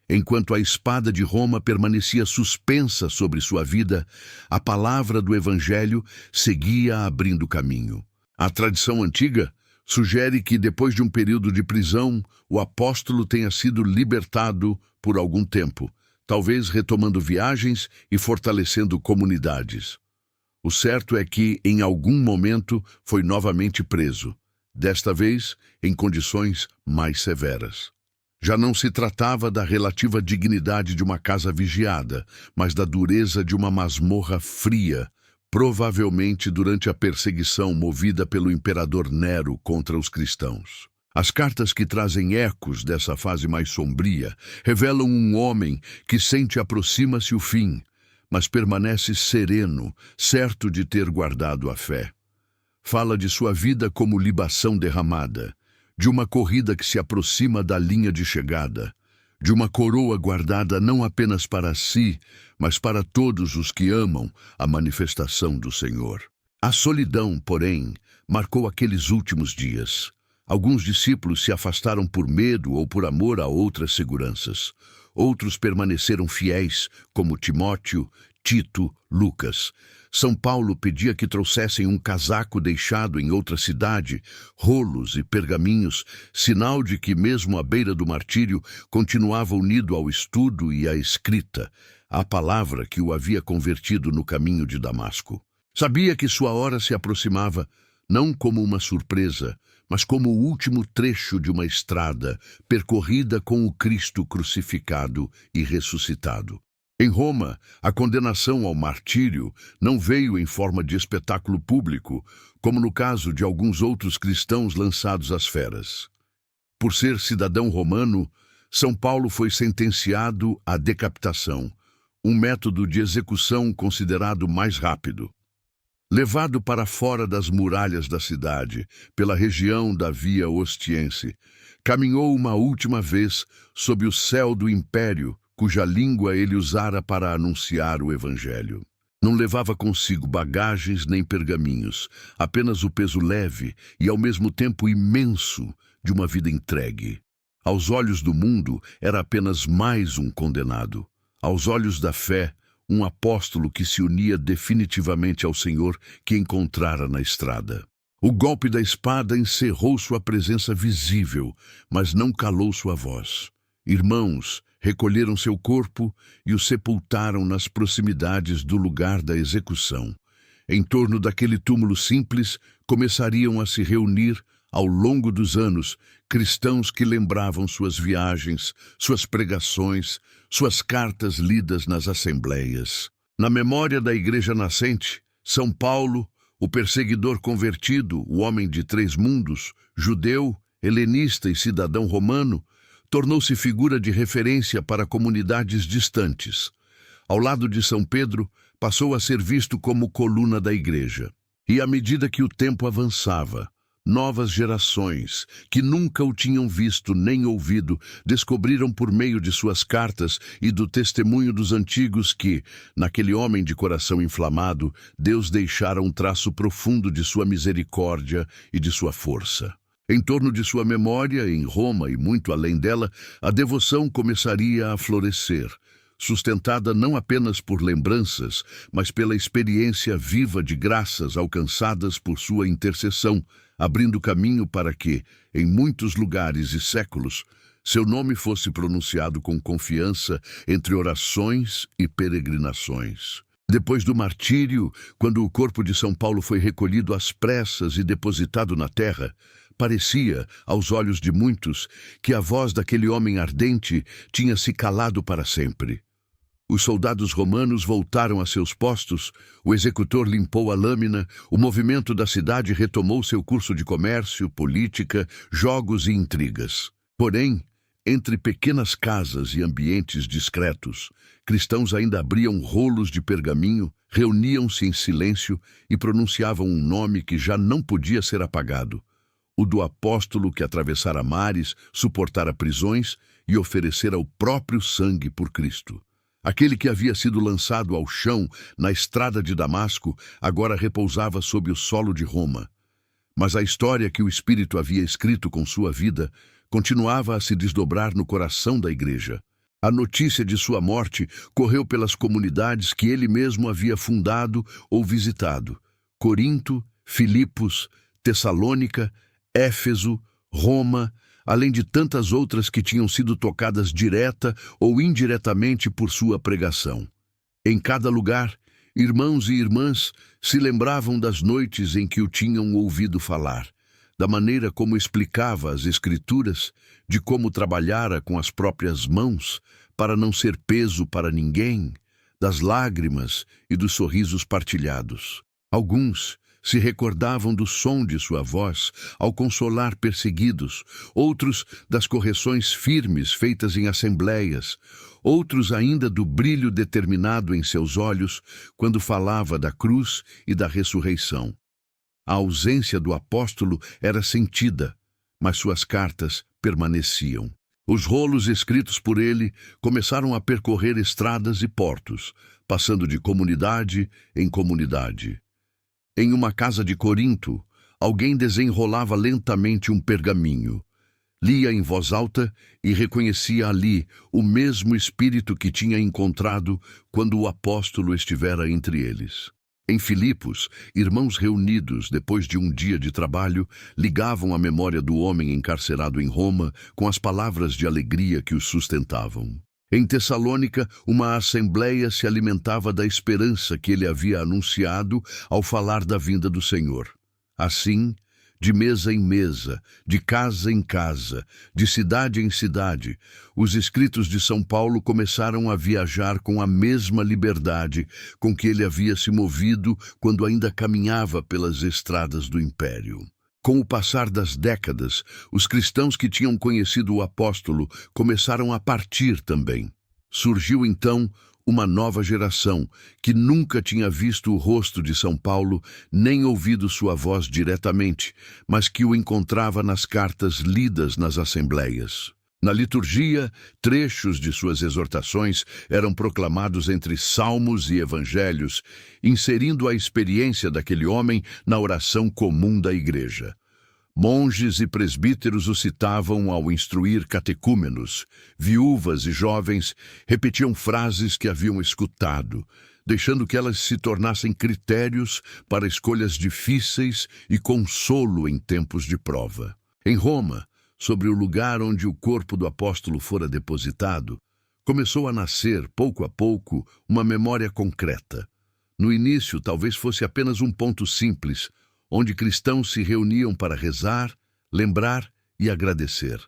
Enquanto a espada de Roma permanecia suspensa sobre sua vida, a palavra do Evangelho seguia abrindo caminho. A tradição antiga sugere que, depois de um período de prisão, o apóstolo tenha sido libertado por algum tempo, talvez retomando viagens e fortalecendo comunidades. O certo é que, em algum momento, foi novamente preso, desta vez em condições mais severas. Já não se tratava da relativa dignidade de uma casa vigiada, mas da dureza de uma masmorra fria, provavelmente durante a perseguição movida pelo imperador Nero contra os cristãos. As cartas que trazem ecos dessa fase mais sombria revelam um homem que sente aproxima-se o fim, mas permanece sereno, certo de ter guardado a fé. Fala de sua vida como libação derramada, de uma corrida que se aproxima da linha de chegada, de uma coroa guardada não apenas para si, mas para todos os que amam a manifestação do Senhor. A solidão, porém, marcou aqueles últimos dias. Alguns discípulos se afastaram por medo ou por amor a outras seguranças. Outros permaneceram fiéis, como Timóteo, Tito, Lucas. São Paulo pedia que trouxessem um casaco deixado em outra cidade, rolos e pergaminhos, sinal de que, mesmo à beira do martírio, continuava unido ao estudo e à escrita, à palavra que o havia convertido no caminho de Damasco. Sabia que sua hora se aproximava, não como uma surpresa, mas como o último trecho de uma estrada percorrida com o Cristo crucificado e ressuscitado. Em Roma, a condenação ao martírio não veio em forma de espetáculo público, como no caso de alguns outros cristãos lançados às feras. Por ser cidadão romano, São Paulo foi sentenciado à decapitação, um método de execução considerado mais rápido. Levado para fora das muralhas da cidade, pela região da Via Ostiense, caminhou uma última vez sob o céu do império, cuja língua ele usara para anunciar o Evangelho. Não levava consigo bagagens nem pergaminhos, apenas o peso leve e ao mesmo tempo imenso de uma vida entregue. Aos olhos do mundo, era apenas mais um condenado. Aos olhos da fé, um apóstolo que se unia definitivamente ao Senhor que encontrara na estrada. O golpe da espada encerrou sua presença visível, mas não calou sua voz. Irmãos recolheram seu corpo e o sepultaram nas proximidades do lugar da execução. Em torno daquele túmulo simples, começariam a se reunir, ao longo dos anos, cristãos que lembravam suas viagens, suas pregações, suas cartas lidas nas assembleias. Na memória da Igreja nascente, São Paulo, o perseguidor convertido, o homem de três mundos, judeu, helenista e cidadão romano, tornou-se figura de referência para comunidades distantes. Ao lado de São Pedro, passou a ser visto como coluna da Igreja. E à medida que o tempo avançava, novas gerações, que nunca o tinham visto nem ouvido, descobriram por meio de suas cartas e do testemunho dos antigos que, naquele homem de coração inflamado, Deus deixara um traço profundo de sua misericórdia e de sua força. Em torno de sua memória, em Roma e muito além dela, a devoção começaria a florescer, sustentada não apenas por lembranças, mas pela experiência viva de graças alcançadas por sua intercessão, abrindo caminho para que, em muitos lugares e séculos, seu nome fosse pronunciado com confiança entre orações e peregrinações. Depois do martírio, quando o corpo de São Paulo foi recolhido às pressas e depositado na terra, parecia, aos olhos de muitos, que a voz daquele homem ardente tinha se calado para sempre. Os soldados romanos voltaram a seus postos, o executor limpou a lâmina, o movimento da cidade retomou seu curso de comércio, política, jogos e intrigas. Porém, entre pequenas casas e ambientes discretos, cristãos ainda abriam rolos de pergaminho, reuniam-se em silêncio e pronunciavam um nome que já não podia ser apagado: o do apóstolo que atravessara mares, suportara prisões e oferecera o próprio sangue por Cristo. Aquele que havia sido lançado ao chão na estrada de Damasco agora repousava sob o solo de Roma. Mas a história que o Espírito havia escrito com sua vida continuava a se desdobrar no coração da Igreja. A notícia de sua morte correu pelas comunidades que ele mesmo havia fundado ou visitado: Corinto, Filipos, Tessalônica, Éfeso, Roma, além de tantas outras que tinham sido tocadas direta ou indiretamente por sua pregação. Em cada lugar, irmãos e irmãs se lembravam das noites em que o tinham ouvido falar, da maneira como explicava as Escrituras, de como trabalhara com as próprias mãos para não ser peso para ninguém, das lágrimas e dos sorrisos partilhados. Alguns se recordavam do som de sua voz ao consolar perseguidos, outros das correções firmes feitas em assembleias, outros ainda do brilho determinado em seus olhos quando falava da cruz e da ressurreição. A ausência do apóstolo era sentida, mas suas cartas permaneciam. Os rolos escritos por ele começaram a percorrer estradas e portos, passando de comunidade em comunidade. Em uma casa de Corinto, alguém desenrolava lentamente um pergaminho. Lia em voz alta e reconhecia ali o mesmo espírito que tinha encontrado quando o apóstolo estivera entre eles. Em Filipos, irmãos reunidos depois de um dia de trabalho ligavam a memória do homem encarcerado em Roma com as palavras de alegria que os sustentavam. Em Tessalônica, uma assembleia se alimentava da esperança que ele havia anunciado ao falar da vinda do Senhor. Assim, de mesa em mesa, de casa em casa, de cidade em cidade, os escritos de São Paulo começaram a viajar com a mesma liberdade com que ele havia se movido quando ainda caminhava pelas estradas do Império. Com o passar das décadas, os cristãos que tinham conhecido o apóstolo começaram a partir também. Surgiu então uma nova geração que nunca tinha visto o rosto de São Paulo nem ouvido sua voz diretamente, mas que o encontrava nas cartas lidas nas assembleias. Na liturgia, trechos de suas exortações eram proclamados entre salmos e evangelhos, inserindo a experiência daquele homem na oração comum da igreja. Monges e presbíteros o citavam ao instruir catecúmenos. Viúvas e jovens repetiam frases que haviam escutado, deixando que elas se tornassem critérios para escolhas difíceis e consolo em tempos de prova. Em Roma, sobre o lugar onde o corpo do apóstolo fora depositado, começou a nascer, pouco a pouco, uma memória concreta. No início, talvez fosse apenas um ponto simples, onde cristãos se reuniam para rezar, lembrar e agradecer.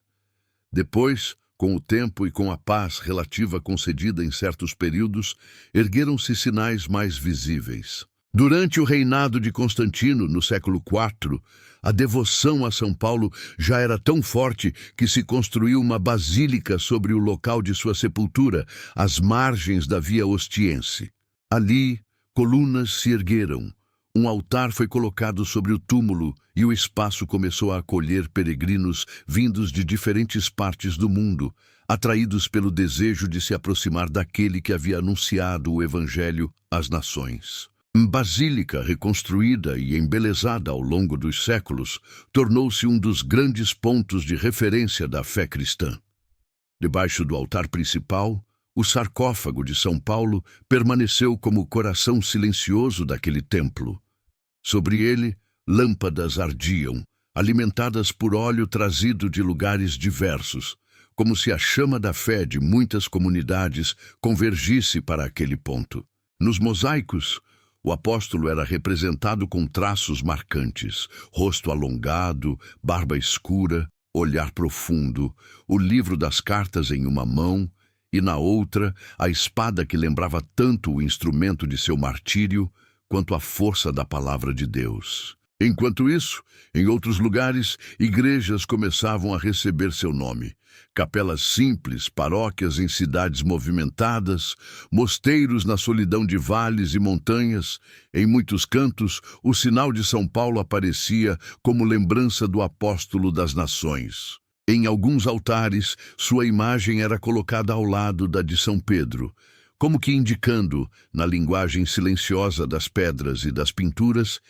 Depois, com o tempo e com a paz relativa concedida em certos períodos, ergueram-se sinais mais visíveis. Durante o reinado de Constantino, no século IV, a devoção a São Paulo já era tão forte que se construiu uma basílica sobre o local de sua sepultura, às margens da Via Ostiense. Ali, colunas se ergueram. Um altar foi colocado sobre o túmulo e o espaço começou a acolher peregrinos vindos de diferentes partes do mundo, atraídos pelo desejo de se aproximar daquele que havia anunciado o Evangelho às nações. Basílica reconstruída e embelezada ao longo dos séculos, tornou-se um dos grandes pontos de referência da fé cristã. Debaixo do altar principal, o sarcófago de São Paulo permaneceu como o coração silencioso daquele templo. Sobre ele, lâmpadas ardiam, alimentadas por óleo trazido de lugares diversos, como se a chama da fé de muitas comunidades convergisse para aquele ponto. Nos mosaicos, o apóstolo era representado com traços marcantes, rosto alongado, barba escura, olhar profundo, o livro das cartas em uma mão e na outra a espada que lembrava tanto o instrumento de seu martírio quanto a força da palavra de Deus. Enquanto isso, em outros lugares, igrejas começavam a receber seu nome. Capelas simples, paróquias em cidades movimentadas, mosteiros na solidão de vales e montanhas. Em muitos cantos, o sinal de São Paulo aparecia como lembrança do apóstolo das nações. Em alguns altares, sua imagem era colocada ao lado da de São Pedro, como que indicando, na linguagem silenciosa das pedras e das pinturas,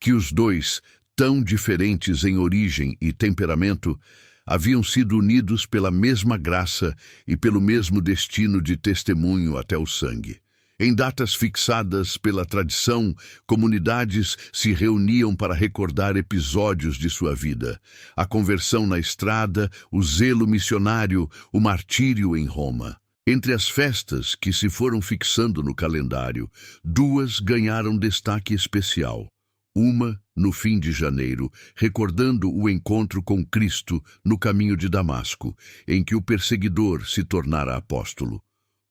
que os dois, tão diferentes em origem e temperamento, haviam sido unidos pela mesma graça e pelo mesmo destino de testemunho até o sangue. Em datas fixadas pela tradição, comunidades se reuniam para recordar episódios de sua vida: a conversão na estrada, o zelo missionário, o martírio em Roma. Entre as festas que se foram fixando no calendário, duas ganharam destaque especial. Uma, no fim de janeiro, recordando o encontro com Cristo no caminho de Damasco, em que o perseguidor se tornara apóstolo.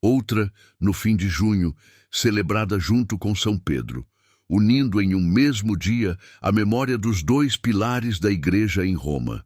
Outra, no fim de junho, celebrada junto com São Pedro, unindo em um mesmo dia a memória dos dois pilares da Igreja em Roma.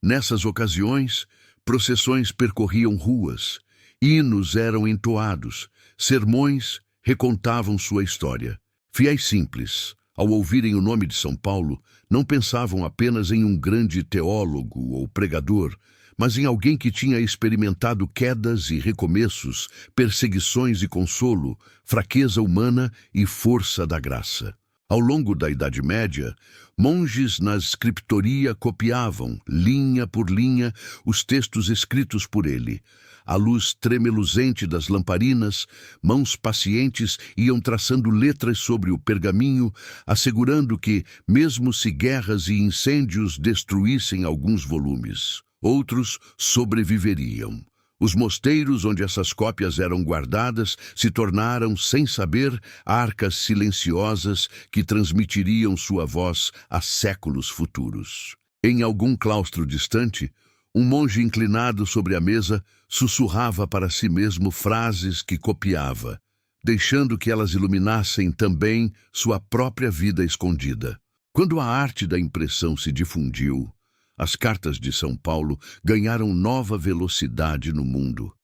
Nessas ocasiões, procissões percorriam ruas, hinos eram entoados, sermões recontavam sua história. Fiéis simples, ao ouvirem o nome de São Paulo, não pensavam apenas em um grande teólogo ou pregador, mas em alguém que tinha experimentado quedas e recomeços, perseguições e consolo, fraqueza humana e força da graça. Ao longo da Idade Média, monges na escriptoria copiavam, linha por linha, os textos escritos por ele. À luz tremeluzente das lamparinas, mãos pacientes iam traçando letras sobre o pergaminho, assegurando que, mesmo se guerras e incêndios destruíssem alguns volumes, outros sobreviveriam. Os mosteiros onde essas cópias eram guardadas se tornaram, sem saber, arcas silenciosas que transmitiriam sua voz a séculos futuros. Em algum claustro distante, um monge inclinado sobre a mesa sussurrava para si mesmo frases que copiava, deixando que elas iluminassem também sua própria vida escondida. Quando a arte da impressão se difundiu, as cartas de São Paulo ganharam nova velocidade no mundo.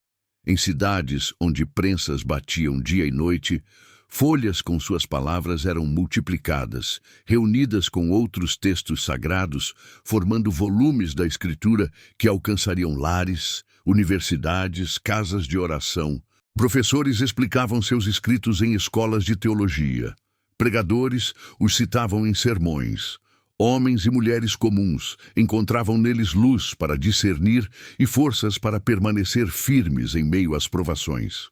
Em cidades onde prensas batiam dia e noite, folhas com suas palavras eram multiplicadas, reunidas com outros textos sagrados, formando volumes da escritura que alcançariam lares, universidades, casas de oração. Professores explicavam seus escritos em escolas de teologia. Pregadores os citavam em sermões. Homens e mulheres comuns encontravam neles luz para discernir e forças para permanecer firmes em meio às provações.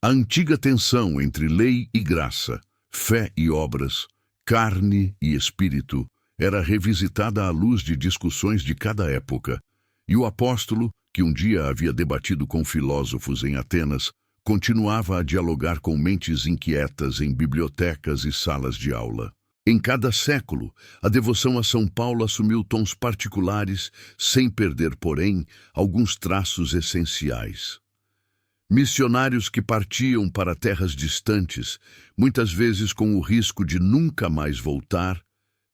A antiga tensão entre lei e graça, fé e obras, carne e espírito, era revisitada à luz de discussões de cada época. E o apóstolo, que um dia havia debatido com filósofos em Atenas, continuava a dialogar com mentes inquietas em bibliotecas e salas de aula. Em cada século, a devoção a São Paulo assumiu tons particulares, sem perder, porém, alguns traços essenciais. Missionários que partiam para terras distantes, muitas vezes com o risco de nunca mais voltar,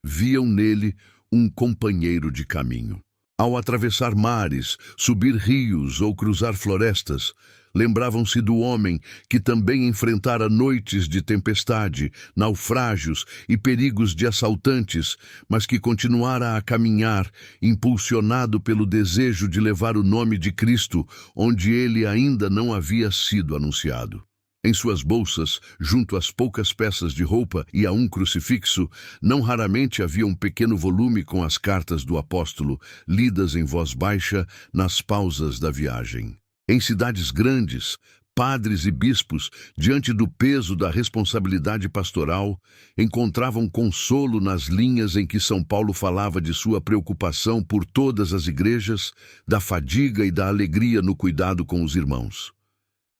viam nele um companheiro de caminho. Ao atravessar mares, subir rios ou cruzar florestas, lembravam-se do homem que também enfrentara noites de tempestade, naufrágios e perigos de assaltantes, mas que continuara a caminhar, impulsionado pelo desejo de levar o nome de Cristo onde ele ainda não havia sido anunciado. Em suas bolsas, junto às poucas peças de roupa e a um crucifixo, não raramente havia um pequeno volume com as cartas do apóstolo, lidas em voz baixa nas pausas da viagem. Em cidades grandes, padres e bispos, diante do peso da responsabilidade pastoral, encontravam consolo nas linhas em que São Paulo falava de sua preocupação por todas as igrejas, da fadiga e da alegria no cuidado com os irmãos.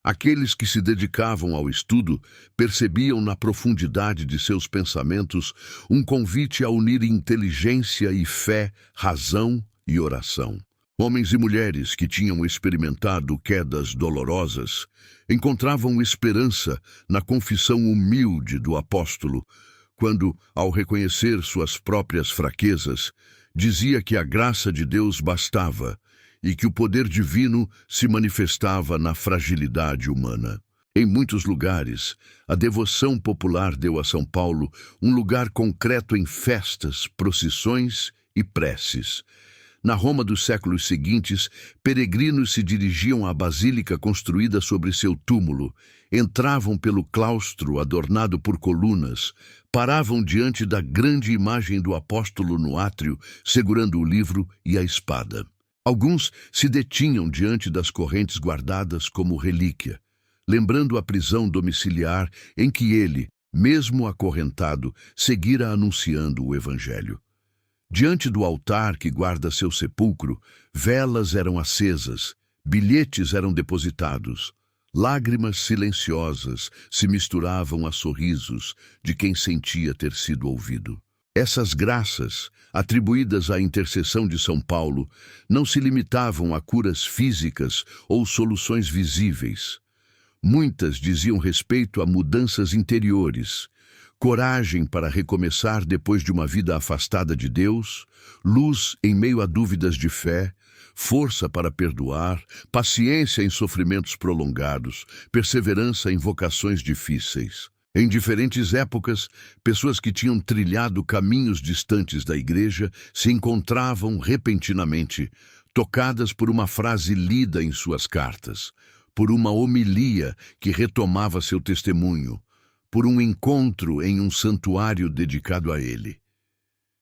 Aqueles que se dedicavam ao estudo percebiam na profundidade de seus pensamentos um convite a unir inteligência e fé, razão e oração. Homens e mulheres que tinham experimentado quedas dolorosas encontravam esperança na confissão humilde do apóstolo, quando, ao reconhecer suas próprias fraquezas, dizia que a graça de Deus bastava e que o poder divino se manifestava na fragilidade humana. Em muitos lugares, a devoção popular deu a São Paulo um lugar concreto em festas, procissões e preces. Na Roma dos séculos seguintes, peregrinos se dirigiam à basílica construída sobre seu túmulo, entravam pelo claustro adornado por colunas, paravam diante da grande imagem do apóstolo no átrio, segurando o livro e a espada. Alguns se detinham diante das correntes guardadas como relíquia, lembrando a prisão domiciliar em que ele, mesmo acorrentado, seguira anunciando o Evangelho. Diante do altar que guarda seu sepulcro, velas eram acesas, bilhetes eram depositados, lágrimas silenciosas se misturavam a sorrisos de quem sentia ter sido ouvido. Essas graças, atribuídas à intercessão de São Paulo, não se limitavam a curas físicas ou soluções visíveis. Muitas diziam respeito a mudanças interiores, coragem para recomeçar depois de uma vida afastada de Deus, luz em meio a dúvidas de fé, força para perdoar, paciência em sofrimentos prolongados, perseverança em vocações difíceis. Em diferentes épocas, pessoas que tinham trilhado caminhos distantes da igreja se encontravam repentinamente, tocadas por uma frase lida em suas cartas, por uma homilia que retomava seu testemunho, por um encontro em um santuário dedicado a ele.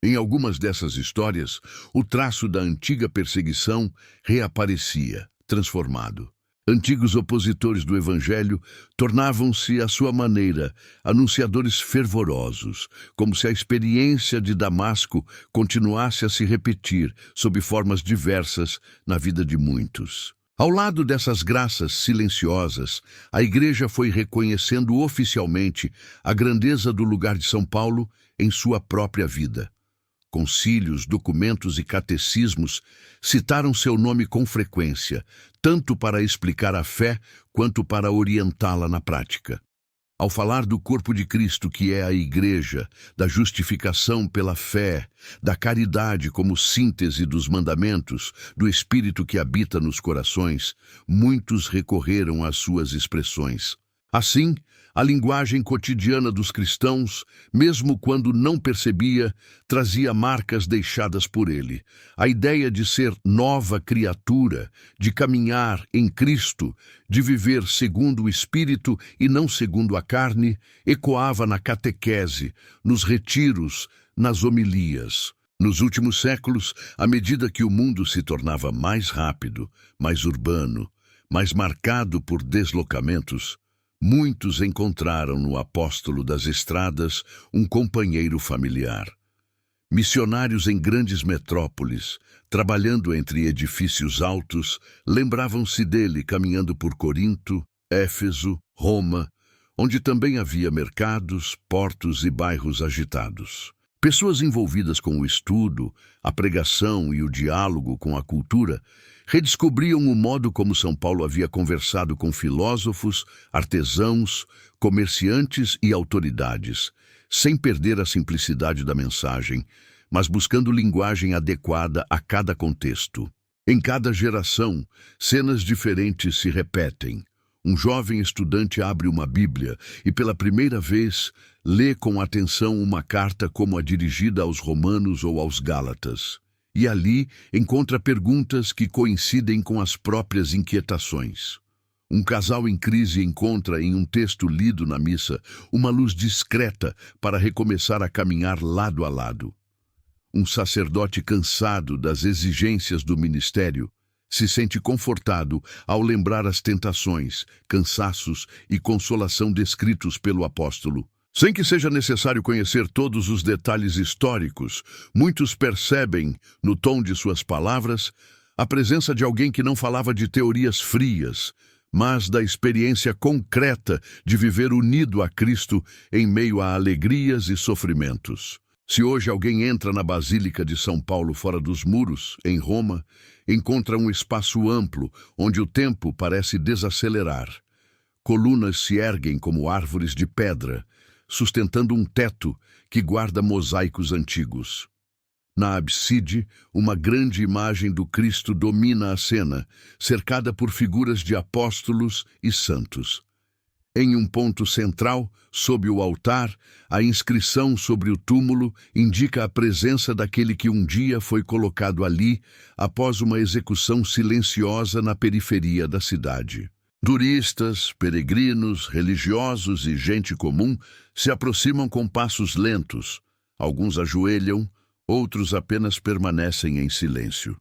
Em algumas dessas histórias, o traço da antiga perseguição reaparecia, transformado. Antigos opositores do Evangelho tornavam-se, à sua maneira, anunciadores fervorosos, como se a experiência de Damasco continuasse a se repetir, sob formas diversas, na vida de muitos. Ao lado dessas graças silenciosas, a Igreja foi reconhecendo oficialmente a grandeza do lugar de São Paulo em sua própria vida. Concílios, documentos e catecismos citaram seu nome com frequência, tanto para explicar a fé quanto para orientá-la na prática. Ao falar do corpo de Cristo, que é a Igreja, da justificação pela fé, da caridade como síntese dos mandamentos, do Espírito que habita nos corações, muitos recorreram às suas expressões. Assim, a linguagem cotidiana dos cristãos, mesmo quando não percebia, trazia marcas deixadas por ele. A ideia de ser nova criatura, de caminhar em Cristo, de viver segundo o Espírito e não segundo a carne, ecoava na catequese, nos retiros, nas homilias. Nos últimos séculos, à medida que o mundo se tornava mais rápido, mais urbano, mais marcado por deslocamentos, muitos encontraram no apóstolo das estradas um companheiro familiar. Missionários em grandes metrópoles, trabalhando entre edifícios altos, lembravam-se dele caminhando por Corinto, Éfeso, Roma, onde também havia mercados, portos e bairros agitados. Pessoas envolvidas com o estudo, a pregação e o diálogo com a cultura redescobriam o modo como São Paulo havia conversado com filósofos, artesãos, comerciantes e autoridades, sem perder a simplicidade da mensagem, mas buscando linguagem adequada a cada contexto. Em cada geração, cenas diferentes se repetem. Um jovem estudante abre uma Bíblia e, pela primeira vez, lê com atenção uma carta como a dirigida aos Romanos ou aos Gálatas. E ali encontra perguntas que coincidem com as próprias inquietações. Um casal em crise encontra em um texto lido na missa uma luz discreta para recomeçar a caminhar lado a lado. Um sacerdote cansado das exigências do ministério se sente confortado ao lembrar as tentações, cansaços e consolação descritos pelo apóstolo. Sem que seja necessário conhecer todos os detalhes históricos, muitos percebem, no tom de suas palavras, a presença de alguém que não falava de teorias frias, mas da experiência concreta de viver unido a Cristo em meio a alegrias e sofrimentos. Se hoje alguém entra na Basílica de São Paulo fora dos muros, em Roma, encontra um espaço amplo onde o tempo parece desacelerar. Colunas se erguem como árvores de pedra, sustentando um teto que guarda mosaicos antigos. Na abside, uma grande imagem do Cristo domina a cena, cercada por figuras de apóstolos e santos. Em um ponto central, sob o altar, a inscrição sobre o túmulo indica a presença daquele que um dia foi colocado ali após uma execução silenciosa na periferia da cidade. Turistas, peregrinos, religiosos e gente comum se aproximam com passos lentos. Alguns ajoelham, outros apenas permanecem em silêncio.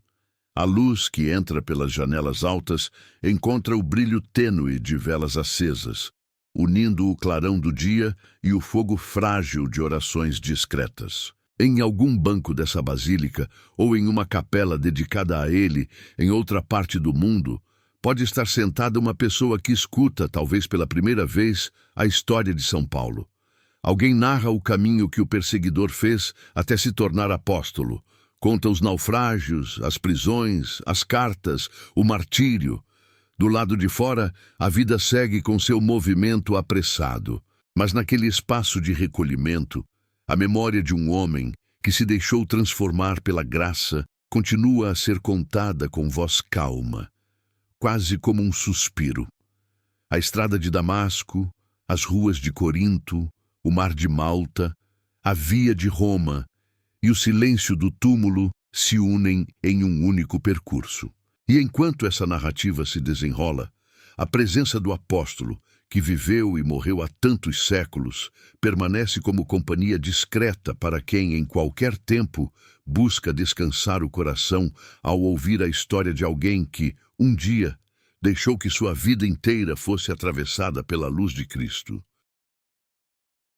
A luz que entra pelas janelas altas encontra o brilho tênue de velas acesas, unindo o clarão do dia e o fogo frágil de orações discretas. Em algum banco dessa basílica, ou em uma capela dedicada a ele, em outra parte do mundo, pode estar sentada uma pessoa que escuta, talvez pela primeira vez, a história de São Paulo. Alguém narra o caminho que o perseguidor fez até se tornar apóstolo, conta os naufrágios, as prisões, as cartas, o martírio. Do lado de fora, a vida segue com seu movimento apressado, mas naquele espaço de recolhimento, a memória de um homem que se deixou transformar pela graça continua a ser contada com voz calma, quase como um suspiro. A estrada de Damasco, as ruas de Corinto, o mar de Malta, a via de Roma e o silêncio do túmulo se unem em um único percurso. E enquanto essa narrativa se desenrola, a presença do apóstolo, que viveu e morreu há tantos séculos, permanece como companhia discreta para quem, em qualquer tempo, busca descansar o coração ao ouvir a história de alguém que, um dia, deixou que sua vida inteira fosse atravessada pela luz de Cristo.